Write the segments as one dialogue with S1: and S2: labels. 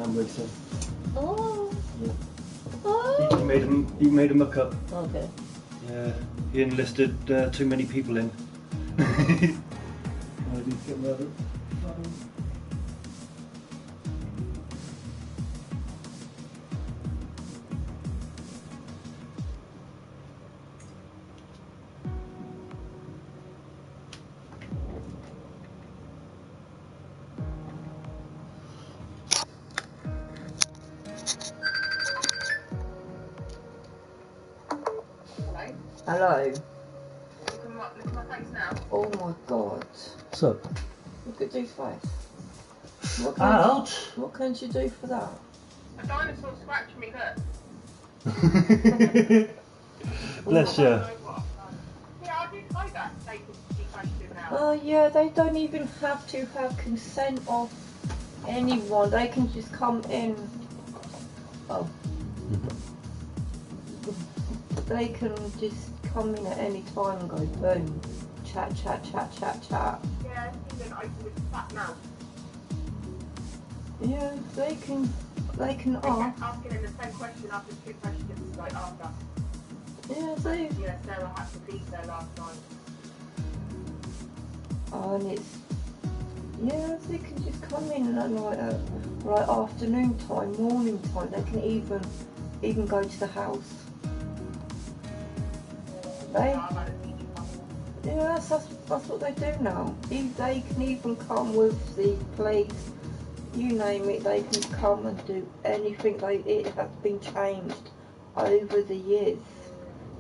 S1: racer.
S2: Oh.
S1: Yeah.
S2: Oh.
S1: He made a muck up.
S2: Okay.
S1: Yeah, he enlisted too many people in. I need to get another.
S2: Hello.
S3: Look at my face now.
S2: Oh my god.
S1: What's up?
S2: Look at his face. What can you do for that?
S3: A dinosaur scratched me, look.
S1: Bless you.
S3: Yeah, I did know that they could be questioned now.
S2: Oh yeah, they don't even have to have consent of anyone. They can just come in. Oh. They can just come in at any time and go boom. Chat, chat, chat, chat, chat.
S3: Yeah, even open his fat mouth.
S2: Yeah, they can
S3: They
S2: ask.
S3: kept asking him the same question after 2 questions, like after.
S2: Yeah, they.
S3: Yeah, Sarah had to leave there last night.
S2: Oh, and it's. Yeah, they can just come in at like right afternoon time, morning time. They can even go to the house. Yeah, that's what they do now. They can even come with the police, you name it. They can come and do anything. It has been changed over the years.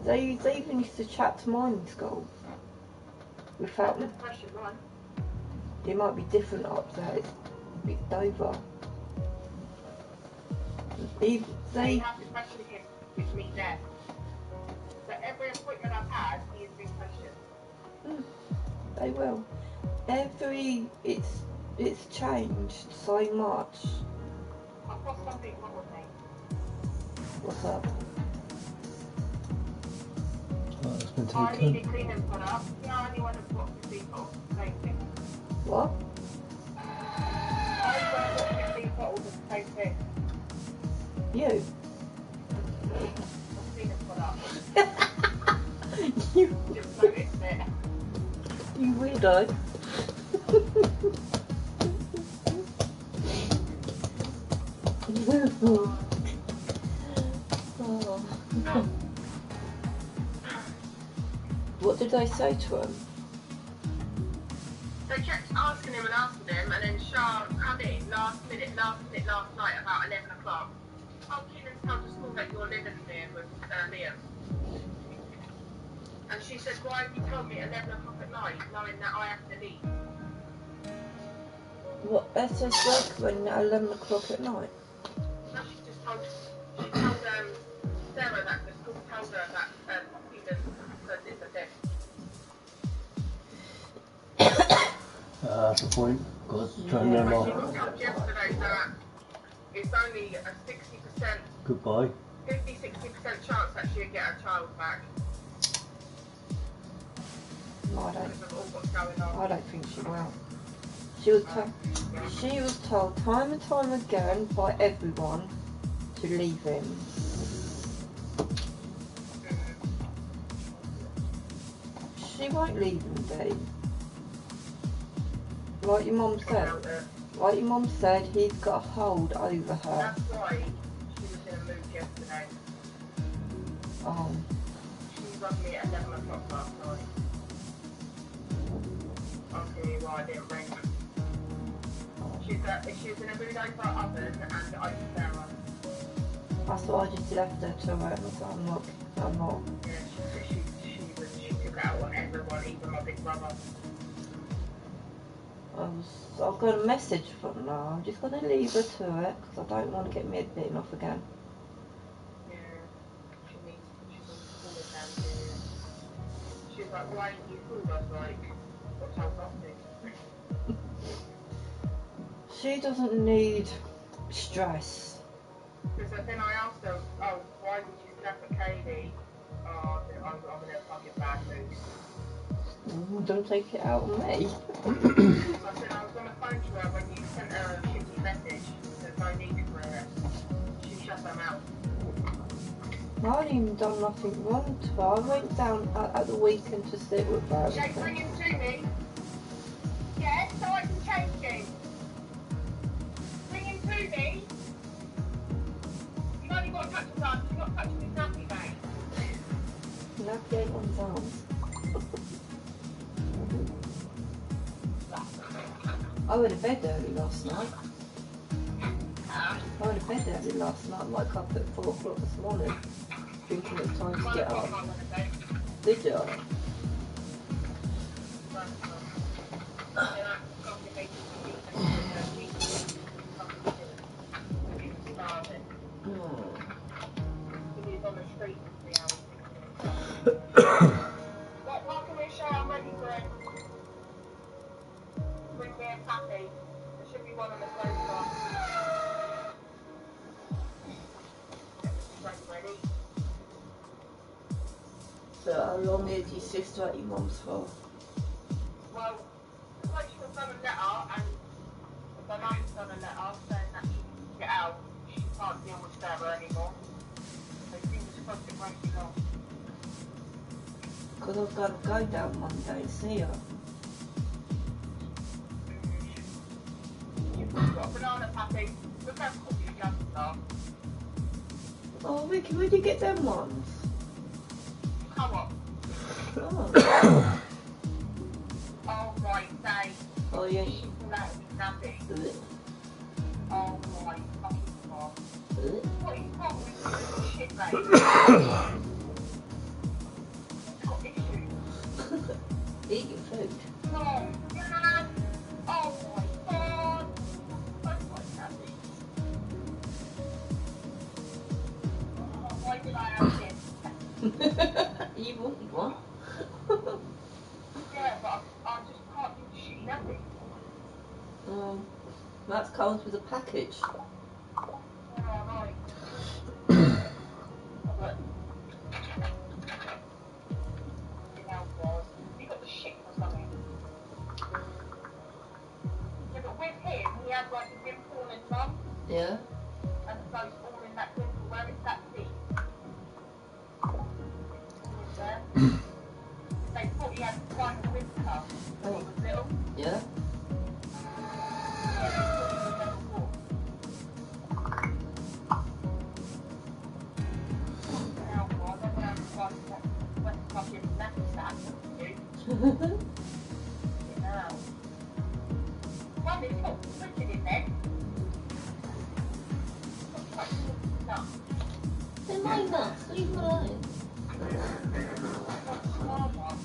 S2: They even used to chat to mine in school. Without them. It might be different up there. It's a bit Dover.
S3: They have to question him with me there. So every appointment I've had, he has been questioned.
S2: They will. It's changed so much.
S3: I've got something wrong with me.
S2: What's up?
S1: Oh, it's been
S3: I
S1: taken.
S3: need a cleaning product. Yeah, I only want to talk to people. Same thing.
S2: What?
S3: I want to talk to 15 bottles of the same thing.
S2: You?
S3: Cleaning product.
S2: You
S3: Just noticed it.
S2: You weirdo. Oh. What did they say to him?
S3: They kept asking him, and then Shah come in last minute last night about 11 o'clock. Oh, Keenan's told the school that you're living there with Liam. And she said, why have you told me at 11 o'clock at night, knowing that I have to leave?
S2: What, SSW when at 11 o'clock at night?
S3: No, she told Sarah that the school told her that Keenan said it's a death.
S1: That's the point. Got to turn them
S3: She
S1: off.
S3: was told yesterday that it's only a 60%,
S1: Goodbye.
S3: 50-60% chance that she'll get her child back.
S2: No,
S3: Because of all what's going on.
S2: I don't think she will. She was told time and time again by everyone to leave him. She won't leave him, Dave. Like your mum said, he's got a hold over her.
S3: That's why she was in a mood yesterday. She rang me at 11 o'clock last night. Asking me why I didn't ring. She's in a mood over her oven and over Sarah.
S2: That's why I just left her to her. I'm not.
S3: Yeah, she took it out on everyone, even my big brother.
S2: I've got a message from her. I'm just going to leave her to it because I don't want to get me bitten off again.
S3: Yeah, she needs to cool it down to. She's like, why didn't you call us? Like, what's our topic?
S2: She doesn't need stress.
S3: Because then I asked her, oh, why did you snap at Katie? Oh, I'm in a fucking bad mood.
S2: Don't take it out on me.
S3: I said I was on the phone to her when you sent her a shitty message. She said, no need for it. She shut her mouth.
S2: I haven't even done nothing wrong to her. I went down at the weekend to sit with her.
S3: Jake, bring him to me. Yes, so I can change you. Bring him to me. You've only got to touch his arms. You've got to touch his nappy bag.
S2: Nappy ain't on his arms. I went to bed early last night. I went to bed early last night, like up at 4 o'clock this morning, thinking it was time to get up. Did you?
S3: What can we show? I'm ready for it. Bring me a pappy. There should be one on the sofa. Ready?
S2: So how long is your sister at your mum's for?
S3: Well, the bloke was done a letter, and my mum's done a letter saying that she can get out. She can't deal with Sarah anymore. So fingers crossed it won't be long.
S2: Because I was going to go down Monday and see her.
S3: You've got a banana pappy. Look how cool you youngsters are.
S2: Oh, Vicky, where did you get them ones?
S3: Come on.
S2: Oh.
S3: Oh my day.
S2: Oh, yeah.
S3: She pulled out of his nappy.
S2: Ugh.
S3: Oh my fucking god.
S2: Ugh.
S3: What is wrong with you, shit, mate? You've got issues.
S2: Eat your food.
S3: Oh, yeah. Oh my god. That's my nappy. Oh, why did I have this?
S2: You wanted one?
S3: Yeah, but I just can't do shitty nappy.
S2: That comes with a package.
S3: Oh, right. But, you know, God, you got the shit or something. Yeah, but with him, he had like a dimple in his mum,
S2: Yeah?
S3: and so it's all in that dimple. Where is that deep? Is there? They thought he had one whisker when he was little.
S2: Yeah?
S3: Yeah, they thought he was level 4. Now, God, I'm going to have to find what fucking nappy sack to do. Now. One, it's got wicked in there. Looks like it's nuts.
S2: They're my nuts, leave them alone.
S3: What's the smart one?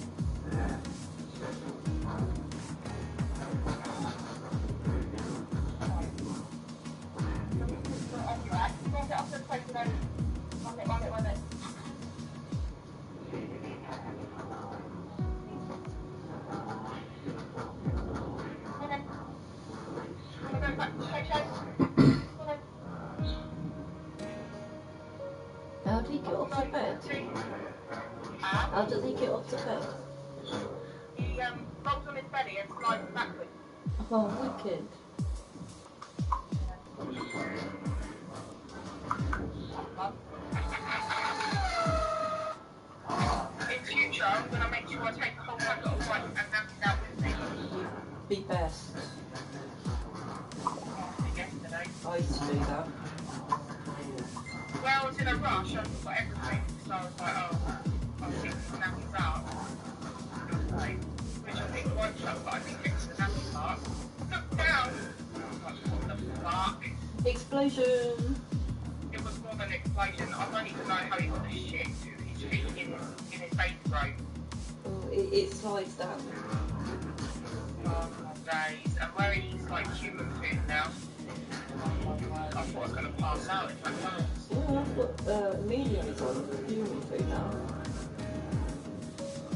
S2: How do you get off the bed? How does he get off the bed?
S3: He rolls on his belly and slides backwards.
S2: Oh, wicked.
S3: In future, I'm going to make sure I take the whole packet of white and nappies out with me.
S2: Be best.
S3: Yesterday.
S2: I used to do that.
S3: Well, I was in a rush, I forgot everything, so I was like, oh, I'll take the nappies out. Okay. Which I think won't show, but I think it's the nappy part. Look down! I was like, what the fuck?
S2: Explosion!
S3: It was more than an explosion. I don't even know how he got the shit to his feet in his baby robe.
S2: Oh, it slides down.
S3: Oh my days. And where he eats like human food now. I thought I was going to pass out if that happens.
S2: Yeah, I've got mediums on human food now.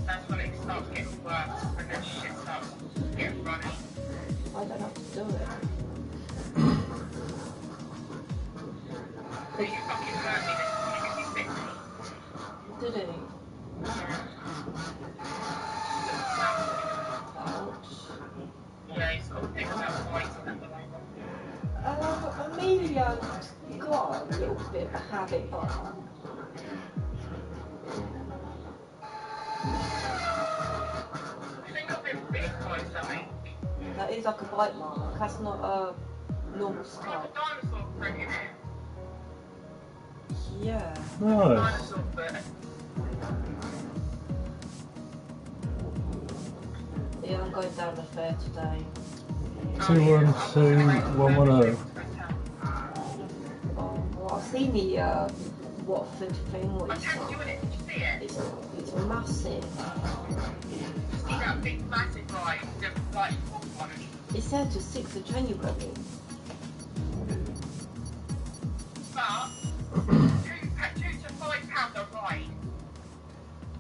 S3: That's when it starts getting worse, when that shit starts getting runny.
S2: I don't have to do it.
S3: But you fucking hurt me this morning if you bit me.
S2: Did he?
S3: Yeah.
S2: Ouch.
S3: Yeah, he's got things out of white at the moment.
S2: Amelia have it, but
S3: I think I've been bitten by something.
S2: that is like a bite mark. That's not a normal
S3: It's like
S2: scar.
S3: a dinosaur print in it.
S2: Yeah.
S1: Nice.
S3: Dinosaur foot.
S2: Yeah, I'm going down the fair today.
S1: 212110.
S2: Oh, well, I've seen the Watford thing. What
S3: I
S2: it's
S3: tagged you in it, did you see it?
S2: it's massive.
S3: See that big massive ride, the like one.
S2: It said to 6th of January.
S3: But two to £5 a ride.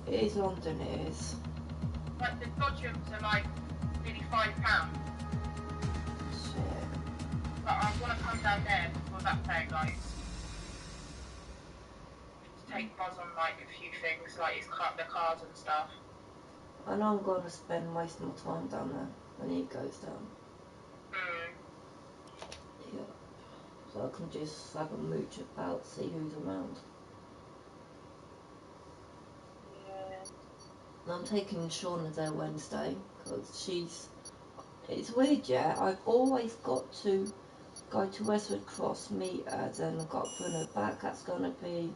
S2: It is London, it is.
S3: Like the Dodgems are like nearly £5.
S2: Shit.
S3: But I want to come down there for that fair, guys. To take Buzz on like a few things, like the cars and stuff.
S2: I know I'm going to spend most of my time down there when he goes down. Yeah. So I can just have a mooch about, see who's around.
S3: Yeah.
S2: And I'm taking Shauna there Wednesday because it's weird, yeah. I've always got to go to Westwood Cross, meet her, then I've got to bring her back. That's going to be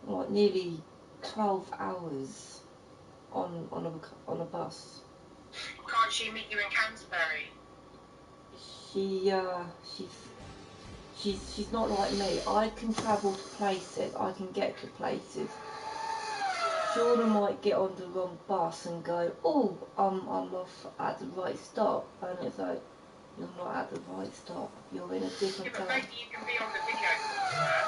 S2: like nearly 12 hours on a bus.
S3: Can't she meet you in Canterbury?
S2: She's not like me. I can travel to places. I can get to places. Shauna might get on the wrong bus and go, oh, I'm off at the right stop, and it's like, you're not at the right stop. You're in a
S3: Yeah,
S2: different
S3: but
S2: car.
S3: maybe you can be on the video call to her,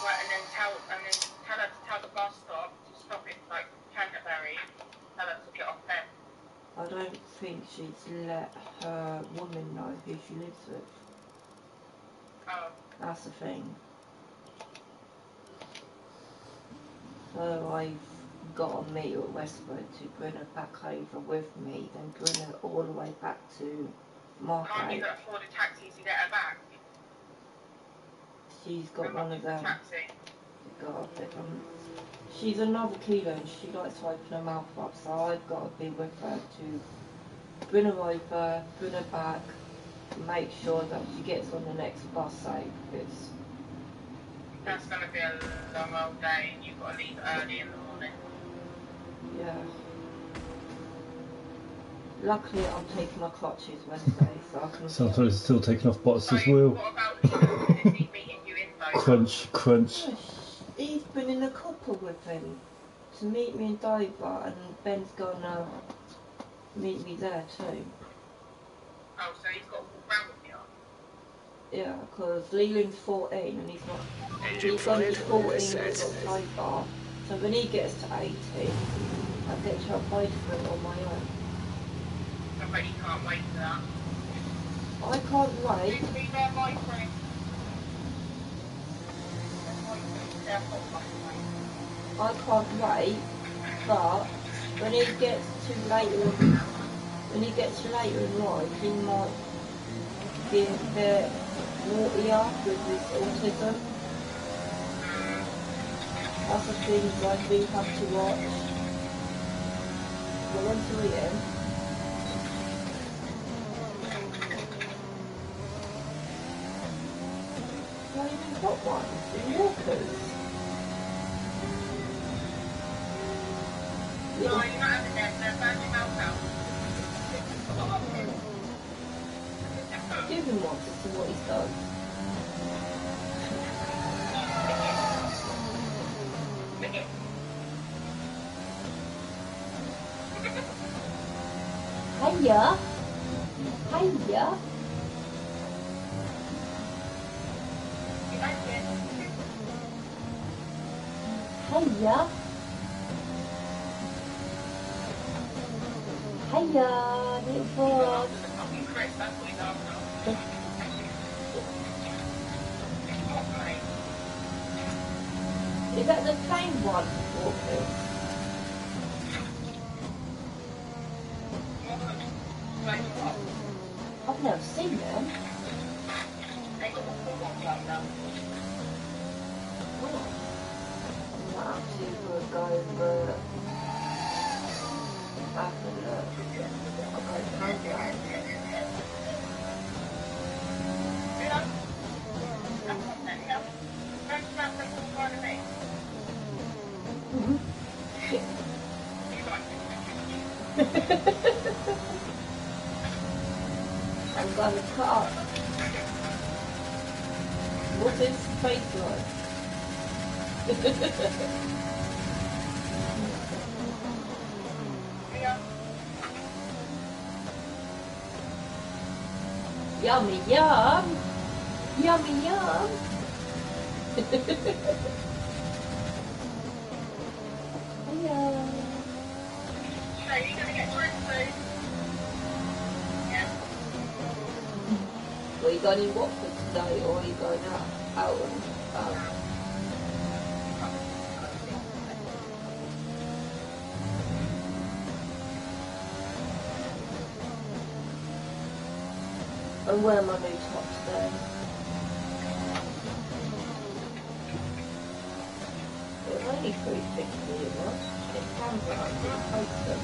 S3: right, and then tell her to tell the bus stop to stop in like Canterbury. Tell her to get off there.
S2: I don't think she's let her woman know who she lives with.
S3: Oh.
S2: That's the thing. So I've got to meet her at Westwood to bring her back over with me, then bring her all the way back to
S3: Can't you
S2: Margate.
S3: afford a taxi to get her back?
S2: She's got
S3: How
S2: one
S3: much
S2: of
S3: is the
S2: them.
S3: taxi?
S2: She's another kilo and she likes to open her mouth up, so I've got to be with her to bring her over, bring her back, make sure that she gets on the next bus safe.
S3: That's going to be a long old day and you've got to leave early in the morning.
S2: Yeah. Luckily I'm taking my clutches Wednesday, so I can...
S1: Sometimes it's still taking off Bottas's
S3: So,
S1: wheel.
S3: what about Liam? Is he meeting you in Dover?
S1: Crunch, crunch.
S2: He's bringing a couple with him to meet me in Dover, and Ben's gonna meet me there too.
S3: Oh, so he's got to walk round with you?
S2: Yeah, because Leland's 14 and he's not.
S4: Engine
S2: He's going to be
S4: fired,
S2: 14
S4: we're
S2: in
S4: set.
S2: October. So when he gets to 18, I get to apply for it on my own.
S3: I bet you can't wait for that.
S2: I can't wait.
S3: Please be there, my friend.
S2: I can't wait. But when he gets to later in life, he might be a bit naughtier with his autism. That's the things I do have to watch. Well, until the end. Not even got one. In walkers.
S3: No, you're not having them. They're burning your mouth out.
S2: Give him one to see what he's done. Hiya. Hiya. Hiya. Hiya, little frog. Is that the same one, Walker? I've never seen them. I'm going to cut up. What's his face like? Yummy yum! Yummy yum! Hiya!
S3: So you're gonna get drink food? Yeah.
S2: Are you going in Watford today, or are you going out and about? And wear my new top today. It was only £3.50 it was. It sounds like I didn't post them.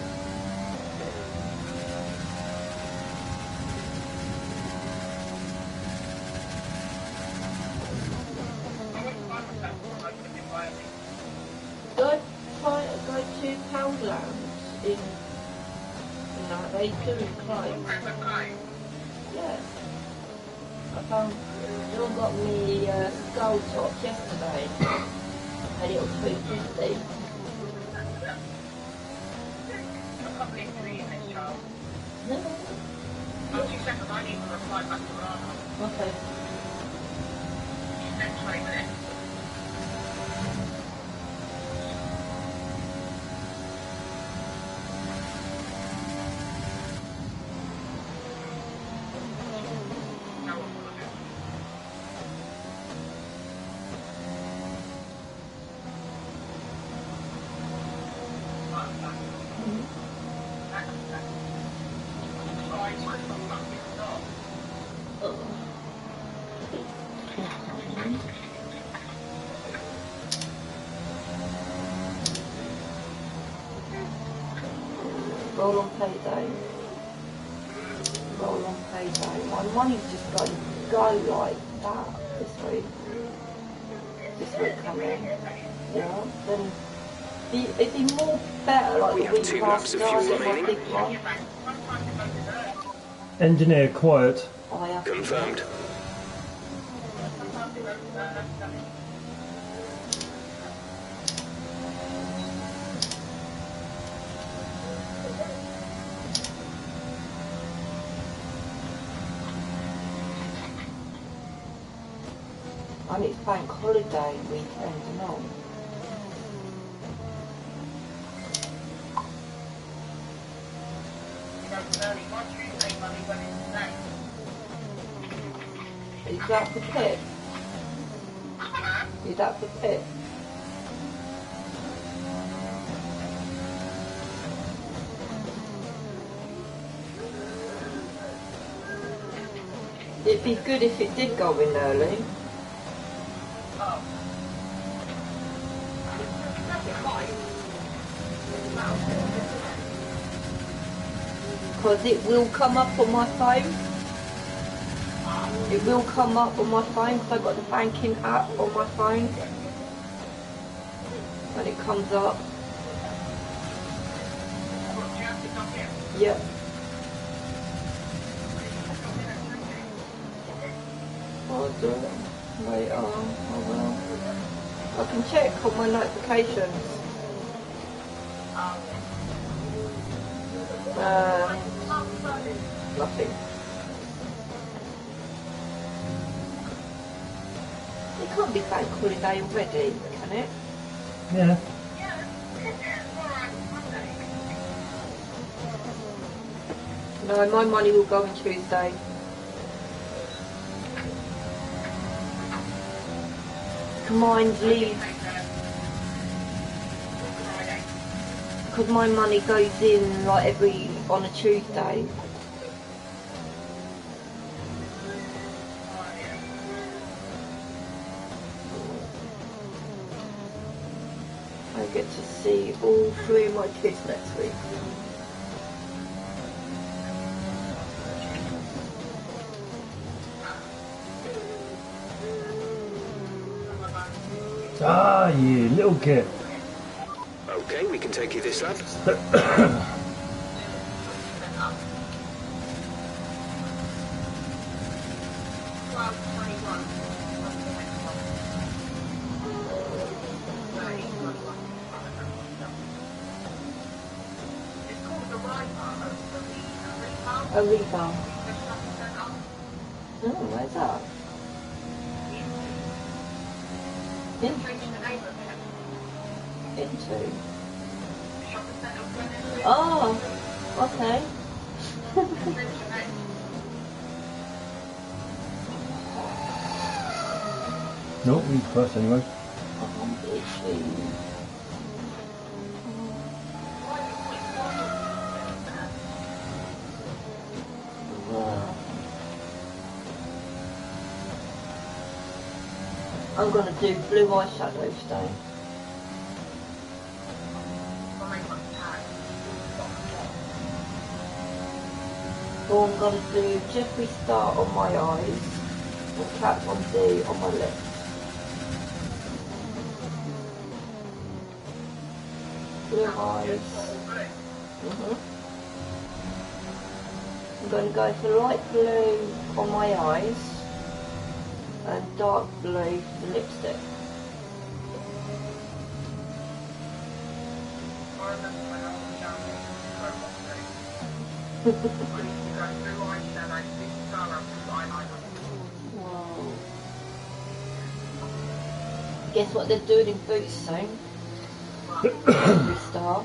S2: Go to Poundlands in, they do clothes. Yeah. I found Jill got me skull top yesterday and it was £3.50.
S3: I can't believe you're reading this, Charles.
S2: No.
S3: 2 seconds, I need to reply back to Rana.
S2: Okay.
S3: Next 20 minutes.
S2: Roll on payday. Roll on payday. My money's just going to go like that this week. This week coming. Yeah. Then it'd be more better like the week after I get my big one.
S1: Engineer quiet.
S2: I have
S4: Confirmed.
S2: And it's bank holiday weekend and all. Is that for Pip? Is that for Pip? It'd be good if it did go in early. Because it will come up on my phone. It will come up on my phone because I've got the banking app on my phone. And it comes up. Yep. I'll do it later. I will. I can check on my notifications. Nothing. It can't be bank holiday already, can it?
S1: Yeah.
S2: No, my money will go on Tuesday. Mine leave. Because my money goes in like on a Tuesday. I get to see all 3 of my kids next week.
S1: Ah, you little kid.
S4: Okay, we can take you this lap.
S2: A rebound. Oh, where's that? Into. Oh, okay.
S1: No, we first anyway.
S2: I'm gonna do blue eyeshadow today. So I'm gonna do Jeffree Star on my eyes and Kat Von D on my lips. Blue eyes. I'm going to go for light blue on my eyes and dark blue for lipstick. Wow. Guess what they're doing in Boots soon? Star.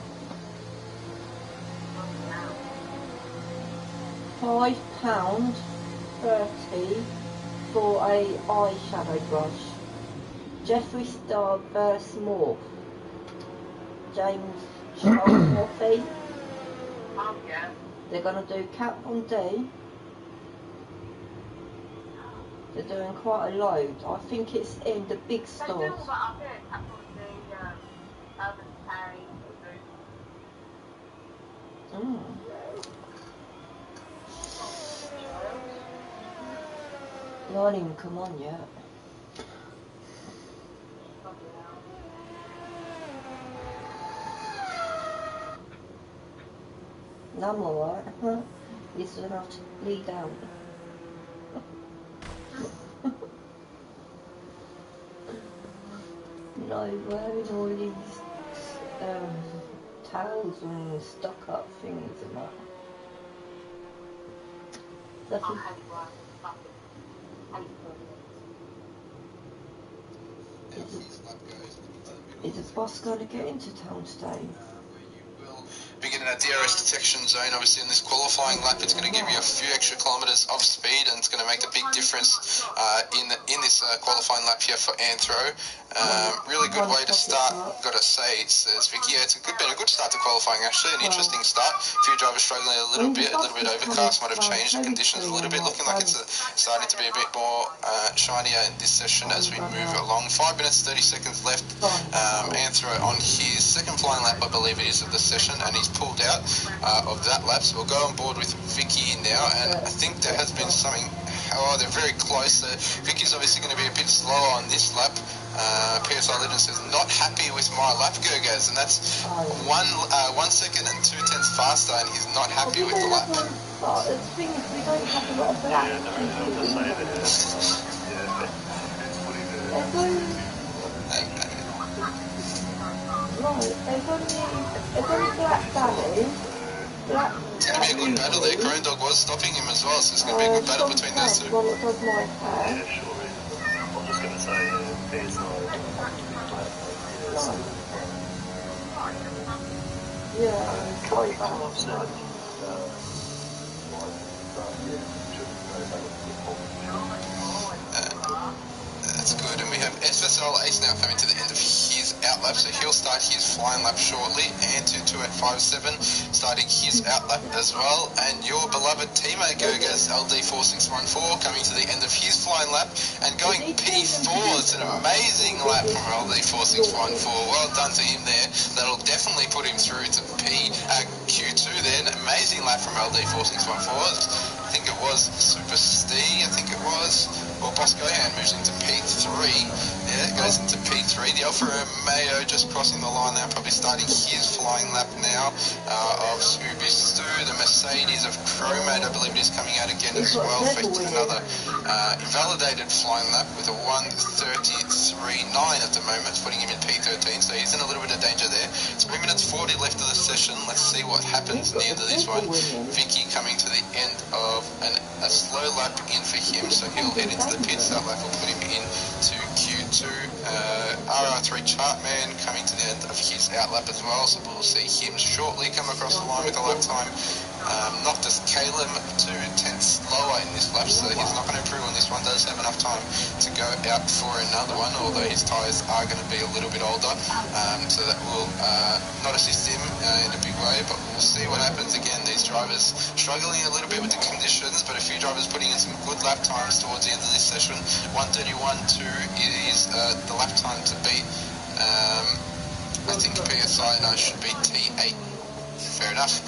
S2: £5.30 for a eyeshadow brush. Jeffree Star Burst Morph. James Charles Morphy. They're going to do Kat Von D. They're doing quite a load. I think it's in the big stores. They haven't even come on yet. No, I'm alright. This is enough to bleed out. No, wearing all these towels and stock up things and that. Is the boss going to get into town today?
S5: Begin in a DRS detection zone. Obviously in this qualifying lap it's going to give you a few extra kilometres of speed, and it's going to make a big difference in this qualifying lap here for Anthro. Really good way to start, got to say, says Vicky. Yeah, it's been a good start to qualifying actually, an interesting start. A few drivers struggling a little bit overcast, might have changed the conditions a little bit, looking like it's starting to be a bit more shinier in this session as we move along. 5 minutes 30 seconds left. Anthro on his second flying lap I believe it is of the session, and he's pulled out of that lap, so we'll go on board with Vicky now, and I think there has been something, they're very close. Vicky's obviously going to be a bit slower on this lap. PSI Legend says not happy with my lap, Gergaz, and that's 1 second and 2 tenths faster, and he's not happy with the lap.
S2: But the thing is, we don't have a lot of black There's only black valleys.
S5: It's going to be a good battle there. Crone Dog was stopping him as well, so it's going to be a good battle between those two.
S2: Well, it does my hair.
S6: Yeah, sure. I'm just going to say,
S2: yeah, sorry about that.
S5: That's good, and we have SSL Ace now coming to the end of his out lap, so he'll start his flying lap shortly, and 2 at 5.7 starting his out lap as well, and your beloved teammate Gergaz LD4614 coming to the end of his flying lap and going P4. It's an amazing lap from LD4614. Well done to him there. That'll definitely put him through to Q2 then. Amazing lap from LD4614. I think it was Super Steve, or Bosco Hand moves into P3. Yeah, it goes into P3. turn 3. The Alfa Romeo just crossing the line now, probably starting his flying lap now of Scooby Stu. The Mercedes of Chromate, I believe it is, coming out again as well, fetching another invalidated flying lap with a 1:33.9 at the moment, putting him in P13, so he's in a little bit of danger there. 3 minutes 40 left of the session. Let's see what happens at the end of this one. Vicky coming to the end of a slow lap in for him, so he'll head into the pits. That lap will put him in to Q2. RR3 Chartman coming to the end of his out lap as well, so we'll see him shortly come across the line with a lap time. Noctis Calum 2 tenths lower in this lap, so he's not going to improve on this one. Does have enough time to go out for another one, although his tyres are going to be a little bit older, so that will not assist him in a big way, but we'll see what happens. Again, these drivers struggling a little bit with the conditions, but a few drivers putting in some good lap times towards the end of this session. 1:31.2 is the lap time to beat. I think PSI now should be T8. Fair enough.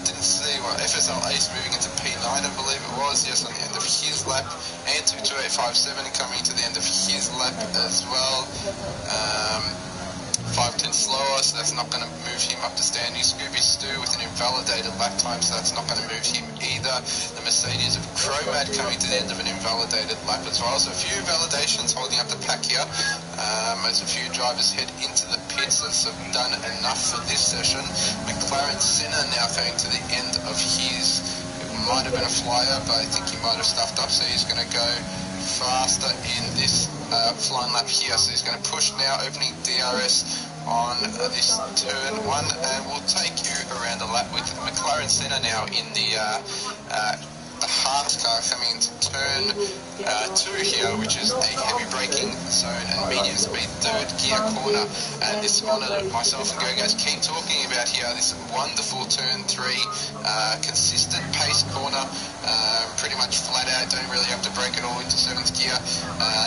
S5: Didn't see what FSL Ace moving into P9, I believe it was, yes, on the end of his lap, and 22857 coming to the end of his lap as well. 5 tenths slower, so that's not going to move him up to standing. Scooby Stu with an invalidated lap time, so that's not going to move him either. The Mercedes of Chromate coming to the end of an invalidated lap as well. So a few invalidations holding up the pack here, as a few drivers head into the pits. That's done enough for this session. McLaren Senna now going to the end of his, it might have been a flyer, but I think he might have stuffed up, so he's going to go faster in this flying lap here, so he's going to push now, opening DRS on this turn 1, and we'll take you around the lap with McLaren Senna now in the Haas car coming into turn 2 here, which is a heavy braking zone and medium speed third gear corner, and this one that myself and GoGuys keep talking about here, this wonderful turn 3 consistent pace corner, pretty much flat out, don't really have to brake at all into 7th gear.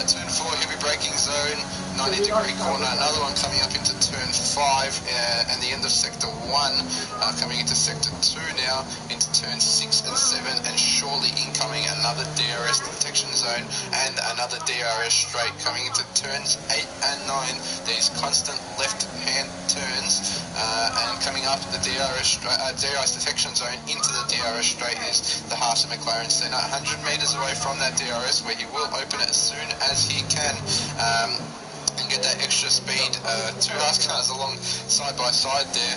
S5: Turn 4 heavy braking zone, 90-degree corner, another one coming up into turn 5 and the end of sector 1, coming into sector 2 now, into turn 6 and 7, and shortly incoming another DRS detection zone and another DRS straight coming into turns 8 and 9. These constant left-hand turns, and coming up the DRS detection zone into the DRS straight is the Haas and McLaren Senna. 100 metres away from that DRS, where he will open it as soon as he can. And get that extra speed. Two Haas cars along side by side there.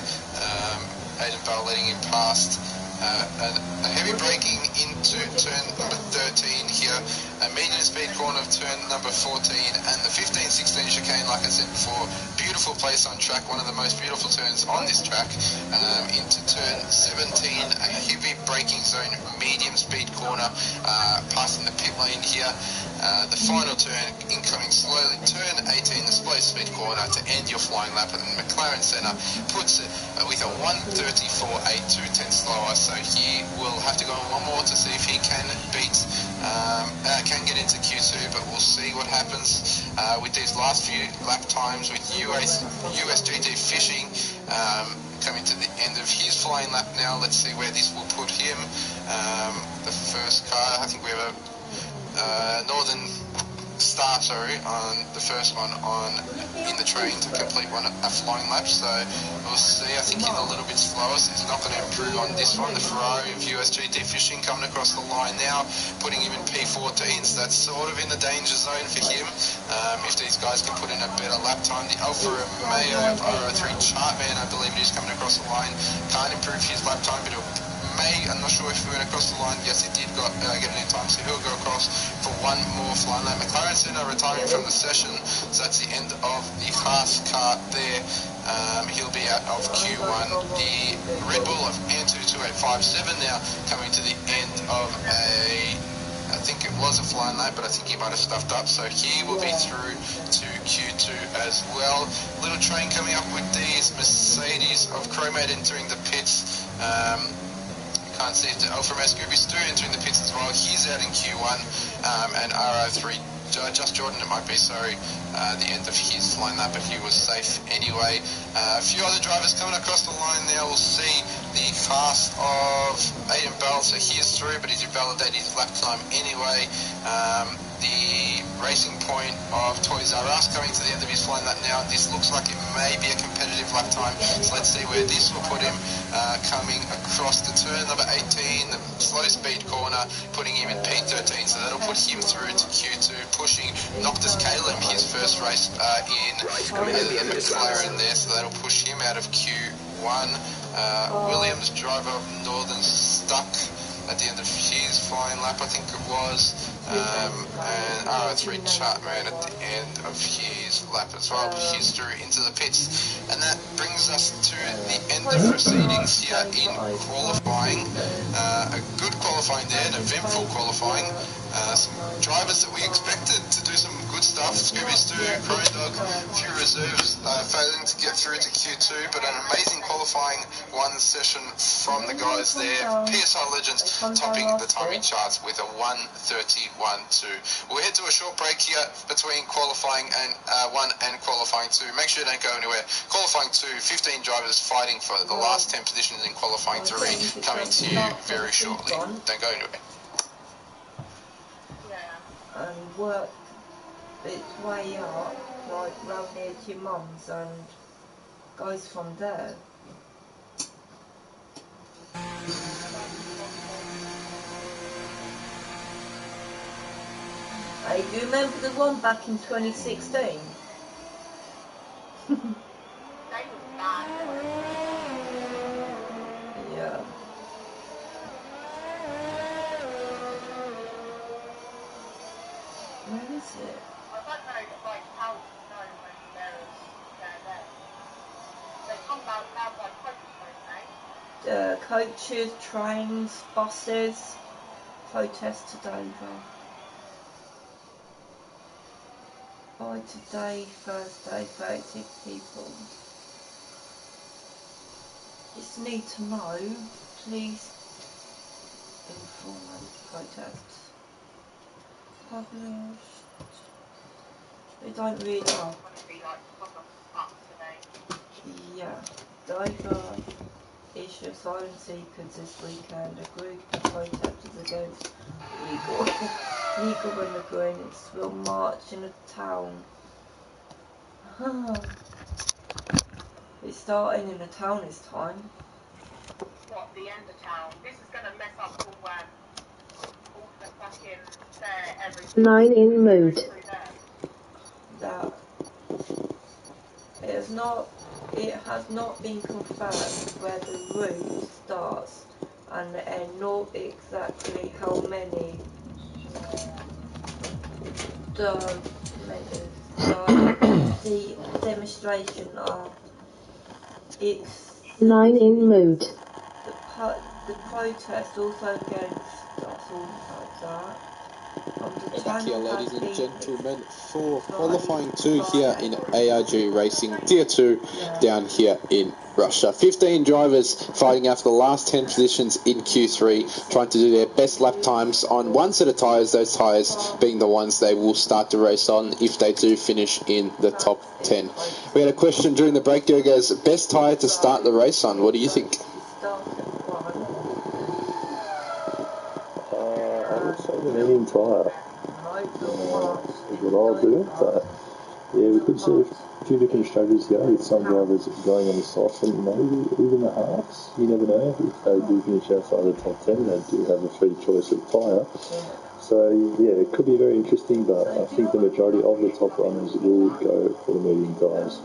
S5: Aiden Bell letting him past. A heavy braking into turn number 13 here, a medium speed corner of turn number 14, and the 15-16 chicane, like I said before, beautiful place on track, one of the most beautiful turns on this track, into turn 17, a heavy braking zone, medium speed corner, passing the pit lane here, the final turn, incoming slowly, turn 18, the slow speed corner to end your flying lap, and McLaren Senna puts it with a 1:34.8, 2 tenths slower, so he will have to go on one more to see if he can beat, can get into Q2, but we'll see what happens with these last few lap times with USGT Fishing coming to the end of his flying lap now. Let's see where this will put him. The first car, I think we have a Northern Star, on the first one in the train to complete a flying lap, so we'll see. I think he's a little bit slower, so he's not going to improve on this one. The Ferrari of USGT Fishing coming across the line now, putting him in P14, so that's sort of in the danger zone for him. If these guys can put in a better lap time. The Alfa Romeo of RO3 Chartman, I believe it is, coming across the line, can't improve his lap time, but I'm not sure if he went across the line. Yes, he did get it in time, so he'll go across for one more flying lap. McLaren Senna retiring from the session, so that's the end of the Haas car there. He'll be out of Q1. The Red Bull of N22857 now coming to the end of I think it was a flying lap, but I think he might have stuffed up, so he will be through to Q2 as well. Little train coming up with these Mercedes of Chromate entering the pits. Can't see if the Alfa Romeo Scooby Stu entering the pits as well. He's out in Q1, and RO3 Just Jordan, it might be, the end of his flying lap, but he was safe anyway. A few other drivers coming across the line now. We'll see the cast of Aiden Bell, so he is through, but he's invalidated his lap time anyway. the racing point of Toys R Us, coming to the end of his flying lap now. This looks like it may be a competitive lap time, so let's see where this will put him. Coming across the turn number 18, the slow speed corner, putting him in P13, so that'll put him through to Q2, pushing Noctis Caleb, his first race in McLaren there, so that'll push him out of Q1. Williams, driver of Northern, stuck at the end of his flying lap, I think it was, and R3 Chartman at the end of his lap as well. He's through into the pits, and that brings us to the end of proceedings here in qualifying. A good qualifying there, an eventful qualifying. Some drivers that we expected to do some good stuff. Scooby Stu, Crow Dog, a few reserves failing to get through to Q2, but an amazing qualifying one session from the guys there. PSI Legends topping the timing charts with a 1:31.2. We'll head to a short break here between qualifying and 1 and qualifying 2. Make sure you don't go anywhere. Qualifying 2, 15 drivers fighting for the last 10 positions in qualifying 3, coming to you very shortly. Don't go anywhere.
S2: And work its way up, like round near to your mum's, and goes from there. Hey, do you remember the one back in 2016? Yeah. Where is it?
S3: I don't know, like, how to know when they're there. They come out like coaches, don't they?
S2: Coaches, trains, buses, protest today though. By today, Thursday, 36 people. Just need to know, please inform us protests. Published. They don't really know. Yeah. Diver issue asylum seekers this weekend. A group of protesters against legal immigrants will march in a town. It's starting in a town this time.
S3: What, the end of town? This is going to mess up all the fucking fair, everything.
S4: 9 in mood.
S3: That
S2: it has not been confirmed where the route starts and nor exactly how many the demonstration are. It's
S4: 9 in mood.
S2: the protest also against us all like that.
S7: We're back here, ladies and gentlemen, for qualifying 2 here in ARG Racing Tier 2 down here in Russia. 15 drivers fighting out for the last 10 positions in Q3, trying to do their best lap times on one set of tyres, those tyres being the ones they will start the race on if they do finish in the top 10. We had a question during the break there, goes, best tyre to start the race on, what do you think?
S6: I would say the medium tyre is what I'll do. But yeah, we could see a few different strategies here with some drivers going on the soft and maybe even the halves. You never know. If they do finish outside the top 10, they do have a free choice of tyre. So yeah, it could be very interesting, but I think the majority of the top runners will go for the medium tyres.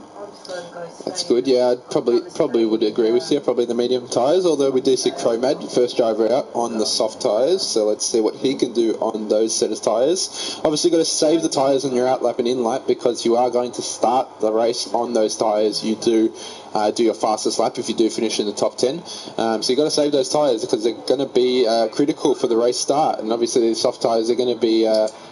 S7: That's good, yeah, I'd probably would agree with you, probably the medium tyres, although we do see Cromad, first driver out, on the soft tyres, so let's see what he can do on those set of tyres. Obviously got to save the tyres on your out lap and in lap, because you are going to start the race on those tyres. You do your fastest lap if you do finish in the top 10, so you've got to save those tyres because they're going to be critical for the race start, and obviously the soft tyres are going to be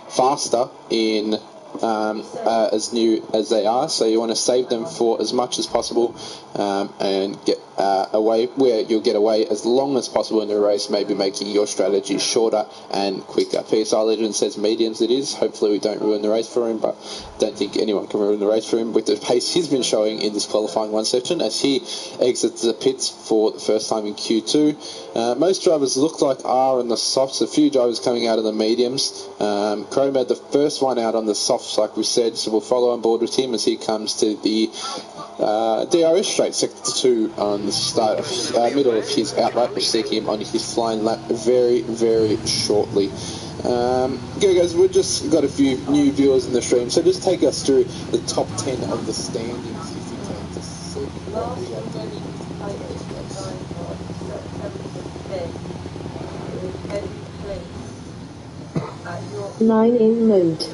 S7: faster in as new as they are, so you want to save them for as much as possible and get away where you'll get away as long as possible in the race, maybe making your strategy shorter and quicker. PSI Legend says mediums it is. Hopefully we don't ruin the race for him, but don't think anyone can ruin the race for him with the pace he's been showing in this qualifying one section as he exits the pits for the first time in Q2. Most drivers look like are on the softs, a few drivers coming out of the mediums. Chromad, the first one out on the softs, like we said, so we'll follow on board with him as he comes to the DRS straight, sector 2 on the start of middle of his outright. We'll see him on his flying lap very, very shortly. Okay guys, we've just got a few new viewers in the stream, so just take us through the top 10 of the standings if you can, to see what we are doing.
S4: 9 in mood.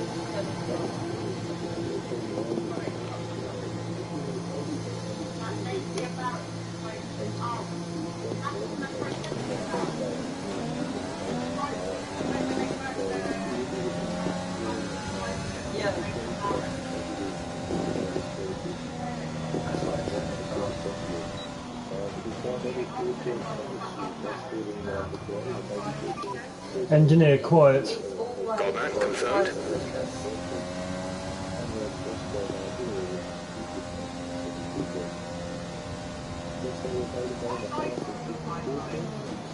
S1: Engineer, quiet.
S8: Got that confirmed.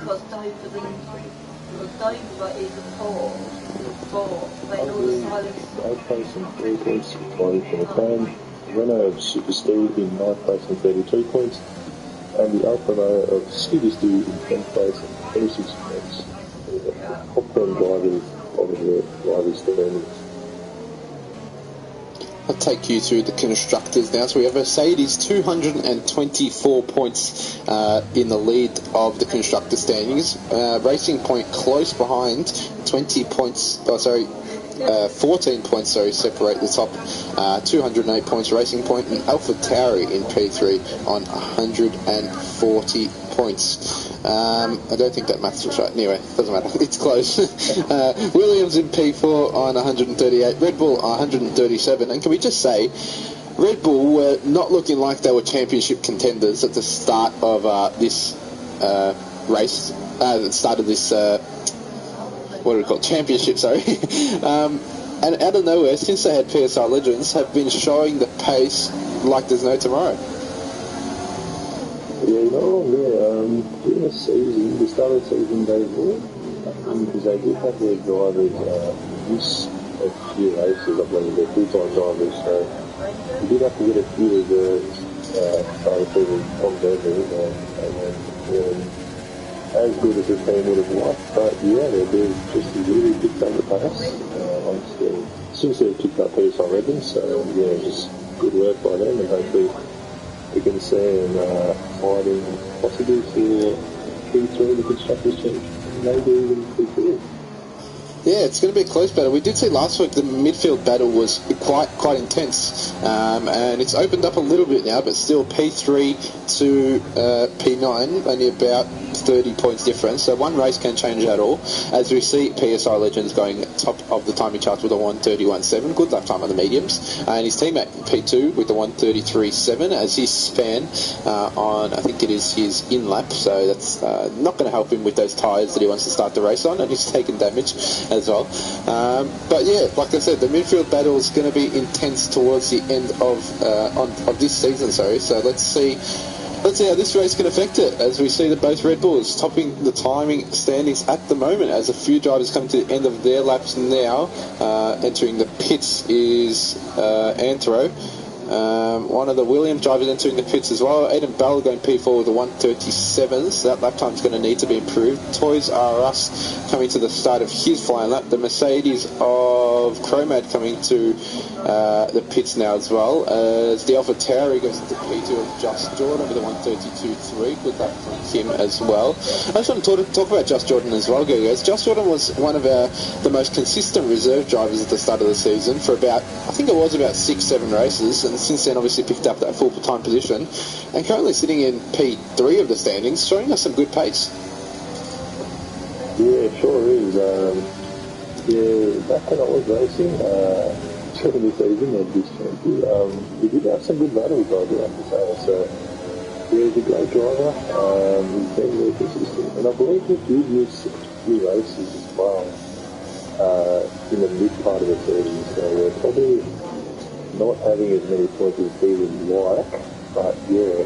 S2: Because Dover is a four, then all the silence.
S6: 8th place and 3 points, Corey from the Crown. Renault Super Steve in 9th place and 33 points. And the Alfa Romeo of Super Steve in 10th place and 36 points. Top 10 drivers of the drivers' standings.
S7: I'll take you through the constructors now. So we have Mercedes 224 points in the lead of the constructor standings. Racing Point close behind, 14 points, separate the top. 208 points Racing Point, and AlphaTauri in P3 on 140 points. I don't think that maths was right. Anyway, doesn't matter. It's close. Williams in P4 on 138. Red Bull on 137. And can we just say, Red Bull were not looking like they were championship contenders at the start of this race. At the start of this, what do we call it? Championship, sorry. And out of nowhere, since they had PSI Legends, have been showing the pace like there's no tomorrow.
S6: Yeah, you're not wrong there. During the season, the start of the season, they were, because they did have their drivers miss a few races, I believe, their full-time drivers, so we did have to get a few reserves started to on Beverly, and as good as the team would have liked, but yeah, they've just really picked up the pace. Since they've picked up PSI Legends, so yeah, just good work by them, and hopefully we can see them fighting possibly for P3 the Constructors' Championship, maybe even P4.
S7: Yeah, it's going to be a close battle. We did see last week the midfield battle was quite intense, and it's opened up a little bit now, but still P3 to P9, only about 30 points difference, so one race can change at all, as we see PSI Legends going top of the timing charts with a 1:31.7, good lap time on the mediums, and his teammate P2 with the 1:33.7 as his span on, I think it is his in-lap, so that's not going to help him with those tyres that he wants to start the race on, and he's taken damage as well. But yeah, like I said, the midfield battle is going to be intense towards the end of this season, so let's see how this race can affect it, as we see that both Red Bulls topping the timing standings at the moment, as a few drivers come to the end of their laps now. Entering the pits is Anthro. One of the Williams drivers entering the pits as well. Aiden Bell going P4 with a 1:37, so that lap time's going to need to be improved. Toys R Us coming to the start of his flying lap. The Mercedes of Chromad coming to the pits now as well. As the AlphaTauri goes into P2 of Just Jordan with a 1:32.3. Good lap from him as well. I just want to talk about Just Jordan as well, guys. Just Jordan was one of the most consistent reserve drivers at the start of the season for about 6-7 races, and since then obviously picked up that full-time position, and currently sitting in P3 of the standings, showing us some good pace.
S6: Yeah, sure is. Yeah, back when I was racing, during the season, and this he did have some good battles, I do have to say. So, yeah, he's a great driver. He's been very consistent, and I believe he did miss a few races as well in the mid part of the season. So, we're probably not having as many points as he would like. But yeah,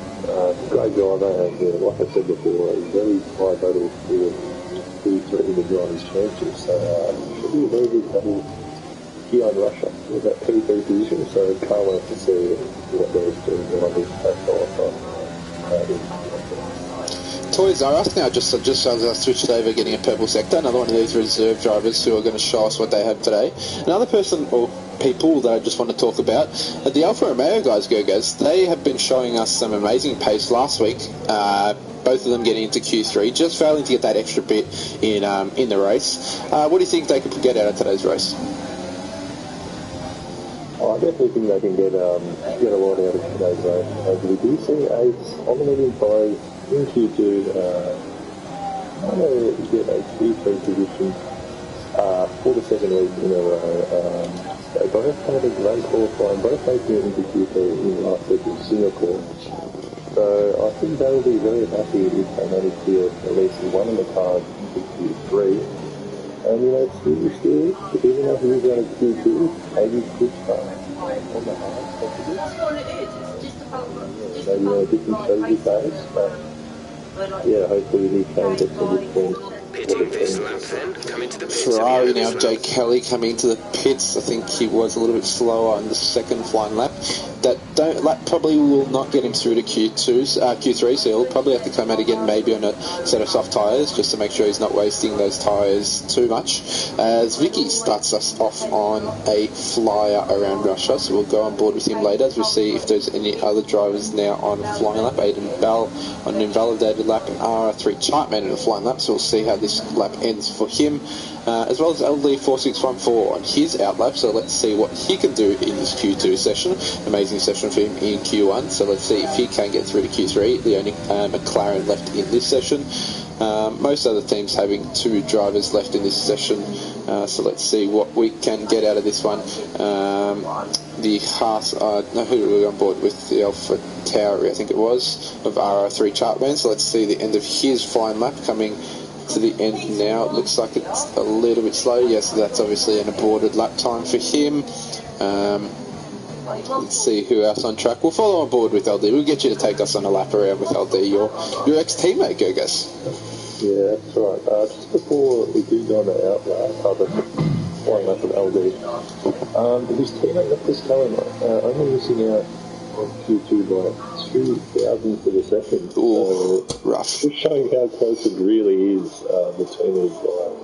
S6: great driver, and like I said before, a very high battle to threaten the drivers' championship. So should be a very good battle here in Russia with that P3 position. So can't wait to see what those two drivers have to offer.
S7: Toys R Us now, just as I switched over, getting a purple sector. Another one of these reserve drivers who are going to show us what they have today. Another person, or people that I just want to talk about, the Alfa Romeo guys, they have been showing us some amazing pace last week. Both of them getting into Q3, just failing to get that extra bit in the race. What do you think they could get out of today's race?
S6: I definitely think they can get a lot out of today's race. We do see Ace on the medium tyres in Q2. I'm going to get a Q3 position for the second week in a row. They both had a great qualifying, both making it into Q3 in last week in Singapore. So I think they will be very happy if they manage to get at least one of the cars into Q3. And still, even though he's out of Q2, maybe could start on the hard.
S2: That's what it is. It's just about
S6: Maybe a different strategy phase, but yeah, hopefully he can get some good points.
S8: Pitting this lap then, coming to the pits.
S7: Ferrari now, Jake Kelly coming into the pits. I think he was a little bit slower on the second flying lap. That probably will not get him through to Q3, so he'll probably have to come out again maybe on a set of soft tyres just to make sure he's not wasting those tyres too much. As Vicky starts us off on a flyer around Russia, so we'll go on board with him later as we see if there's any other drivers now on flying lap. Aiden Bell on an invalidated lap and R3 Chapman in a flying lap, so we'll see how this lap ends for him. As well as LD4614 on his outlap, so let's see what he can do in this Q2 session. Amazing session for him in Q1, so let's see if he can get through to Q3, the only McLaren left in this session. Most other teams having two drivers left in this session, so let's see what we can get out of this one. The Haas, who were we on board with? The Alpha Tauri, I think it was, of R3 Chartman, so let's see the end of his flying lap coming to the end now. It looks like it's a little bit slow. Yes, that's obviously an aborted lap time for him. Let's see who else on track. We'll follow on board with LD. We'll get you to take us on a lap around with LD, your ex-teammate, Gogas.
S6: Yeah, that's right. Just before we do go on the outlap, the flying lap of LD, his teammate left us going, only missing out on Q2 by 2 thousandths of a second.
S7: Ooh,
S6: so
S7: rough.
S6: Just showing how close it really is between these guys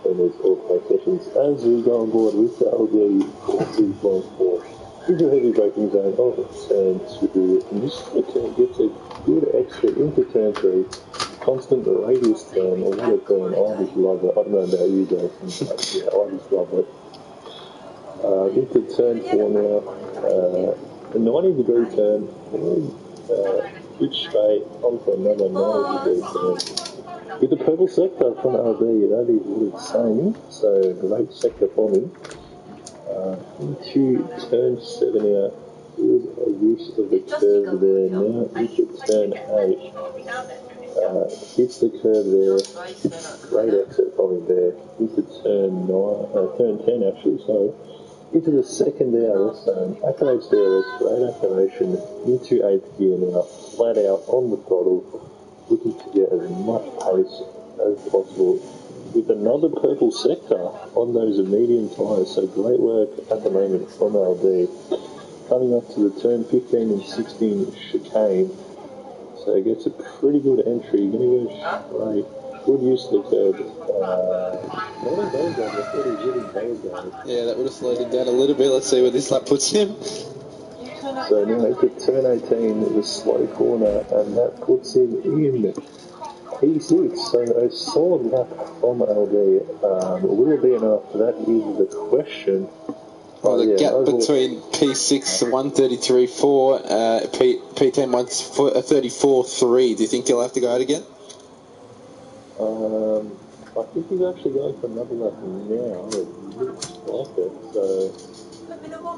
S6: and these all sessions. As we go on board with the LD 42.4, into a heavy braking zone of turn 2, and just gets a good extra into turn 3. Constant radius turn, or what a turn. I just love it. I don't know about you guys, but yeah, I just love it. Into turn 4 now. A 90-degree turn, switch straight onto another 90-degree turn. With the purple sector from LD, that is what it's saying, so great sector for him. Into turn 7 now, good use of the curve there. Now into turn 8, hits the curve there, great exit from him there. Into turn 10 actually, so into the second DRS zone, activates DRS, great activation, into 8th gear now, flat out on the throttle, looking to get as much pace as possible. With another purple sector on those medium tyres, so great work at the moment from LD. Coming up to the turn 15 and 16 chicane, so it gets a pretty good entry, going to go straight. Good use of the curb.
S7: Yeah, that would have slowed him down a little bit. Let's see where this lap puts him.
S6: So now into turn 18, the slow corner, and that puts him in P6. So a solid lap from LD. Will it be enough? That is the question.
S7: Well, the gap between P6 133.4, P10 134.3. Do you think he'll have to go out again?
S6: I think he's actually going for another lap now. It looks like it. So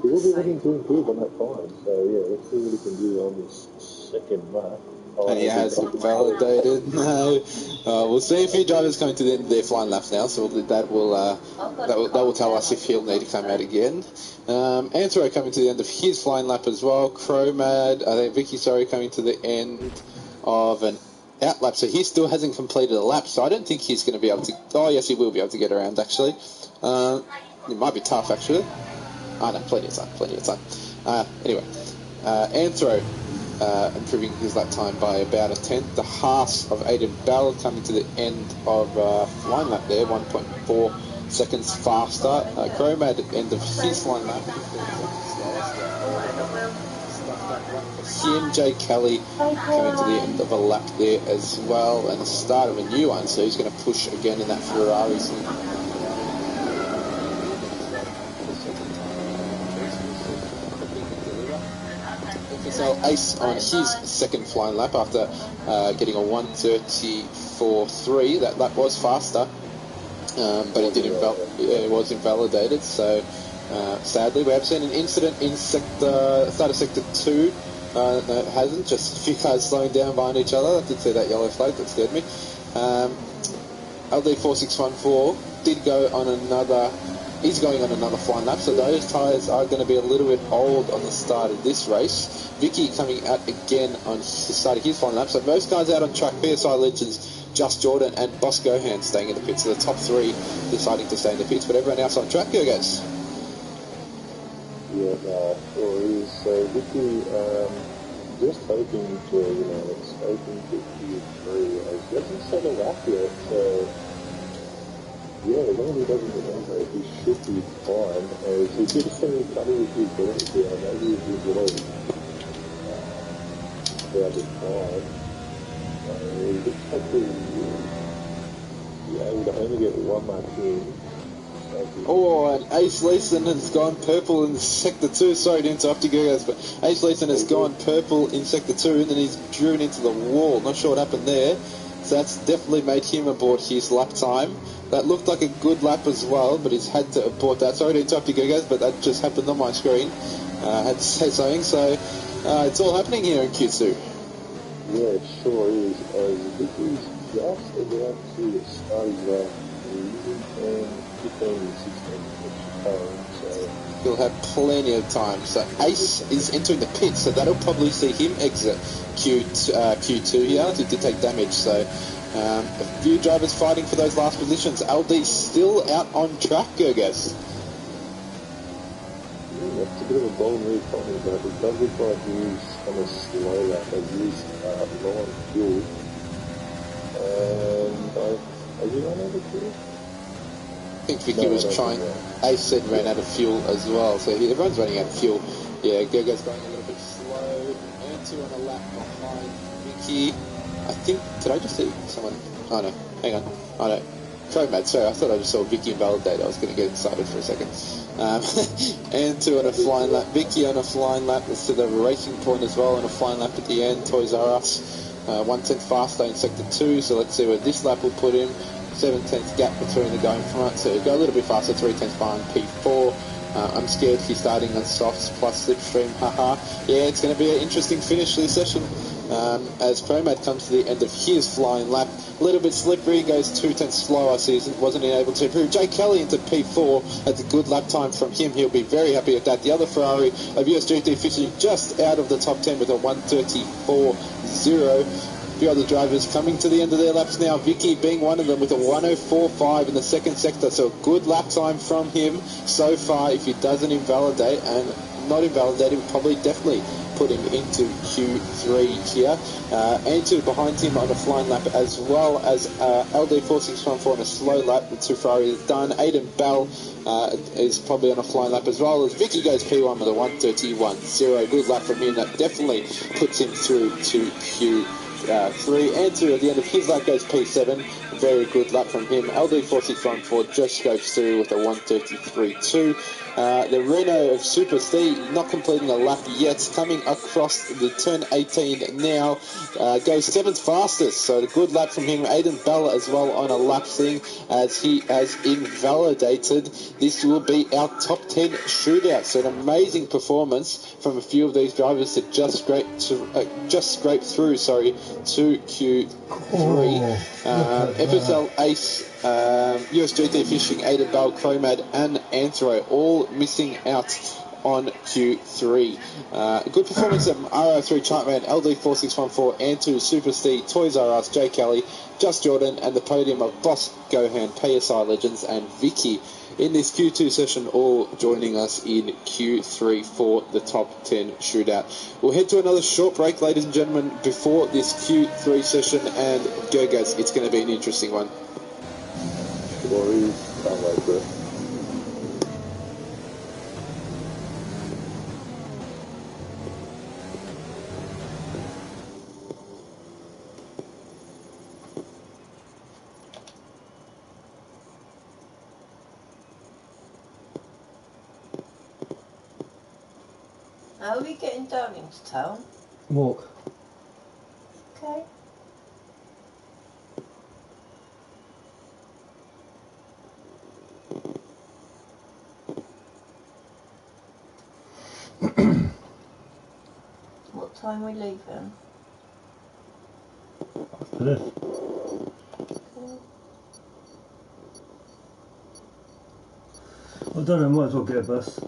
S6: he will be looking to improve on that time. So yeah, let's see what he can do on this second lap.
S7: And he hasn't validated. No. We'll see a few drivers coming to the end of their flying laps now, so that will tell us if he'll need to come out again. Anthro coming to the end of his flying lap as well. Cromad, I think Vicky, coming to the end of an out lap, so he still hasn't completed a lap, so I don't think he's going to be able to. Oh yes, he will be able to get around actually. It might be tough actually. No, plenty of time. Anyway, Anthro improving his lap time by about a tenth. The Haas of Aiden Bell coming to the end of flying lap there, 1.4 seconds faster. Cromad at the end of his flying lap, 15 seconds slower. Him, Jay Kelly coming to the end of a lap there as well, and the start of a new one, so he's going to push again in that Ferrari. So Ace on his second flying lap after getting a 1:34.3. That lap was faster, but it was invalidated. So sadly, we have seen an incident in start of sector 2. No, it hasn't. Just a few cars slowing down behind each other. I did see that yellow flag. That scared me. LD4614 did go on another. He's going on another flying lap, so those tyres are going to be a little bit old on the start of this race. Vicky coming out again on the start of his flying lap. So most guys out on track, PSI Legends, Just Jordan and Boss Gohan staying in the pits. So the top three deciding to stay in the pits, but everyone else on track, go guys.
S6: Yeah, sure is. So Vicky, just hoping to, it's hoping to Q3. He hasn't set a lap yet, so yeah, as long as he doesn't remember, he should be fine. As he did some trouble with his boys there, maybe if he's about it fine. He looks like he'll be able to only get one lap in.
S7: Oh, and Ace Leeson has gone purple in Sector 2. Sorry to interrupt you guys, but Ace Leeson has gone purple in Sector 2 and then he's driven into the wall. Not sure what happened there. So that's definitely made him abort his lap time. That looked like a good lap as well, but he's had to abort that. Sorry to interrupt you guys, but that just happened on my screen. I had to say something, so it's all happening here in Q2.
S6: Yeah, it sure is. Vicky's just about to start his lap and 15 and 16 so
S7: he'll have plenty of time. So Ace is entering the pit, so that'll probably see him exit Q2 here. He did take damage, so a few drivers fighting for those last positions. LD still out on track, I guess.
S6: Yeah, that's a bit of a bold move from him, but it does look like he's on a slow lap, as he's low on fuel. And are you on over fuel?
S7: I think Vicky was trying. Ace said ran out of fuel as well, so everyone's running out of fuel. Yeah, Gogo's going a little bit slow. Antu on a lap behind Vicky. I think, did I just see someone? Oh no, hang on. Oh no, Cromad, sorry, I thought I just saw Vicky invalidate. I was going to get excited for a second. Antu on a flying lap. Vicky on a flying lap. Let's see the racing point as well on a flying lap at the end. Toys R Us. 1/10 faster in Sector 2, so let's see where this lap will put him. 7/10 gap between the going front, so he'll go a little bit faster, 3/10 behind P4. I'm scared he's starting on softs plus slipstream, haha. Yeah, it's going to be an interesting finish to this session. As Cromad comes to the end of his flying lap, a little bit slippery, goes 2/10 slower, so he wasn't able to improve. Jay Kelly into P4, that's a good lap time from him, he'll be very happy with that. The other Ferrari of USGT finishing just out of the top 10 with a 1:34.0. Few other drivers coming to the end of their laps now. Vicky being one of them with a 1:04.5 in the second sector, so a good lap time from him so far. If he doesn't invalidate, and not invalidate, he'll probably definitely put him into Q3 here. Antu behind him on a flying lap, as well as LD4614 on a slow lap. The two Ferraris done. Aiden Bell is probably on a flying lap as well, as Vicky goes P1 with a 1:31.0. Good lap from him, that definitely puts him through to Q3. Antu at the end of his lap goes P7, very good lap from him. LD4614 just goes through with a 1:33.2. The Renault of Super Steve not completing a lap yet, coming across the turn 18 now, goes 7th fastest, so a good lap from him. Aiden Bell as well on a lap thing, as he has invalidated. This will be our top 10 shootout, so an amazing performance from a few of these drivers that just scraped through to Q3. FSL Ace, US GT Fishing, Aiden Bell, Chromad and Anthro all missing out on Q3. Good performance of RO3 Chartman, LD4614, Antu, Super Steve, Toys R Us, Jay Kelly, Just Jordan, and the podium of Boss, Gohan, PSI Legends, and Vicky in this Q2 session, all joining us in Q3 for the top 10 shootout. We'll head to another short break, ladies and gentlemen, before this Q3 session, and go guys, it's going to be an interesting one.
S6: Can't wait for it.
S2: How are we getting down into town?
S1: Walk.
S2: Okay. What time are we leaving?
S1: After this. I don't know, might as well get a bus.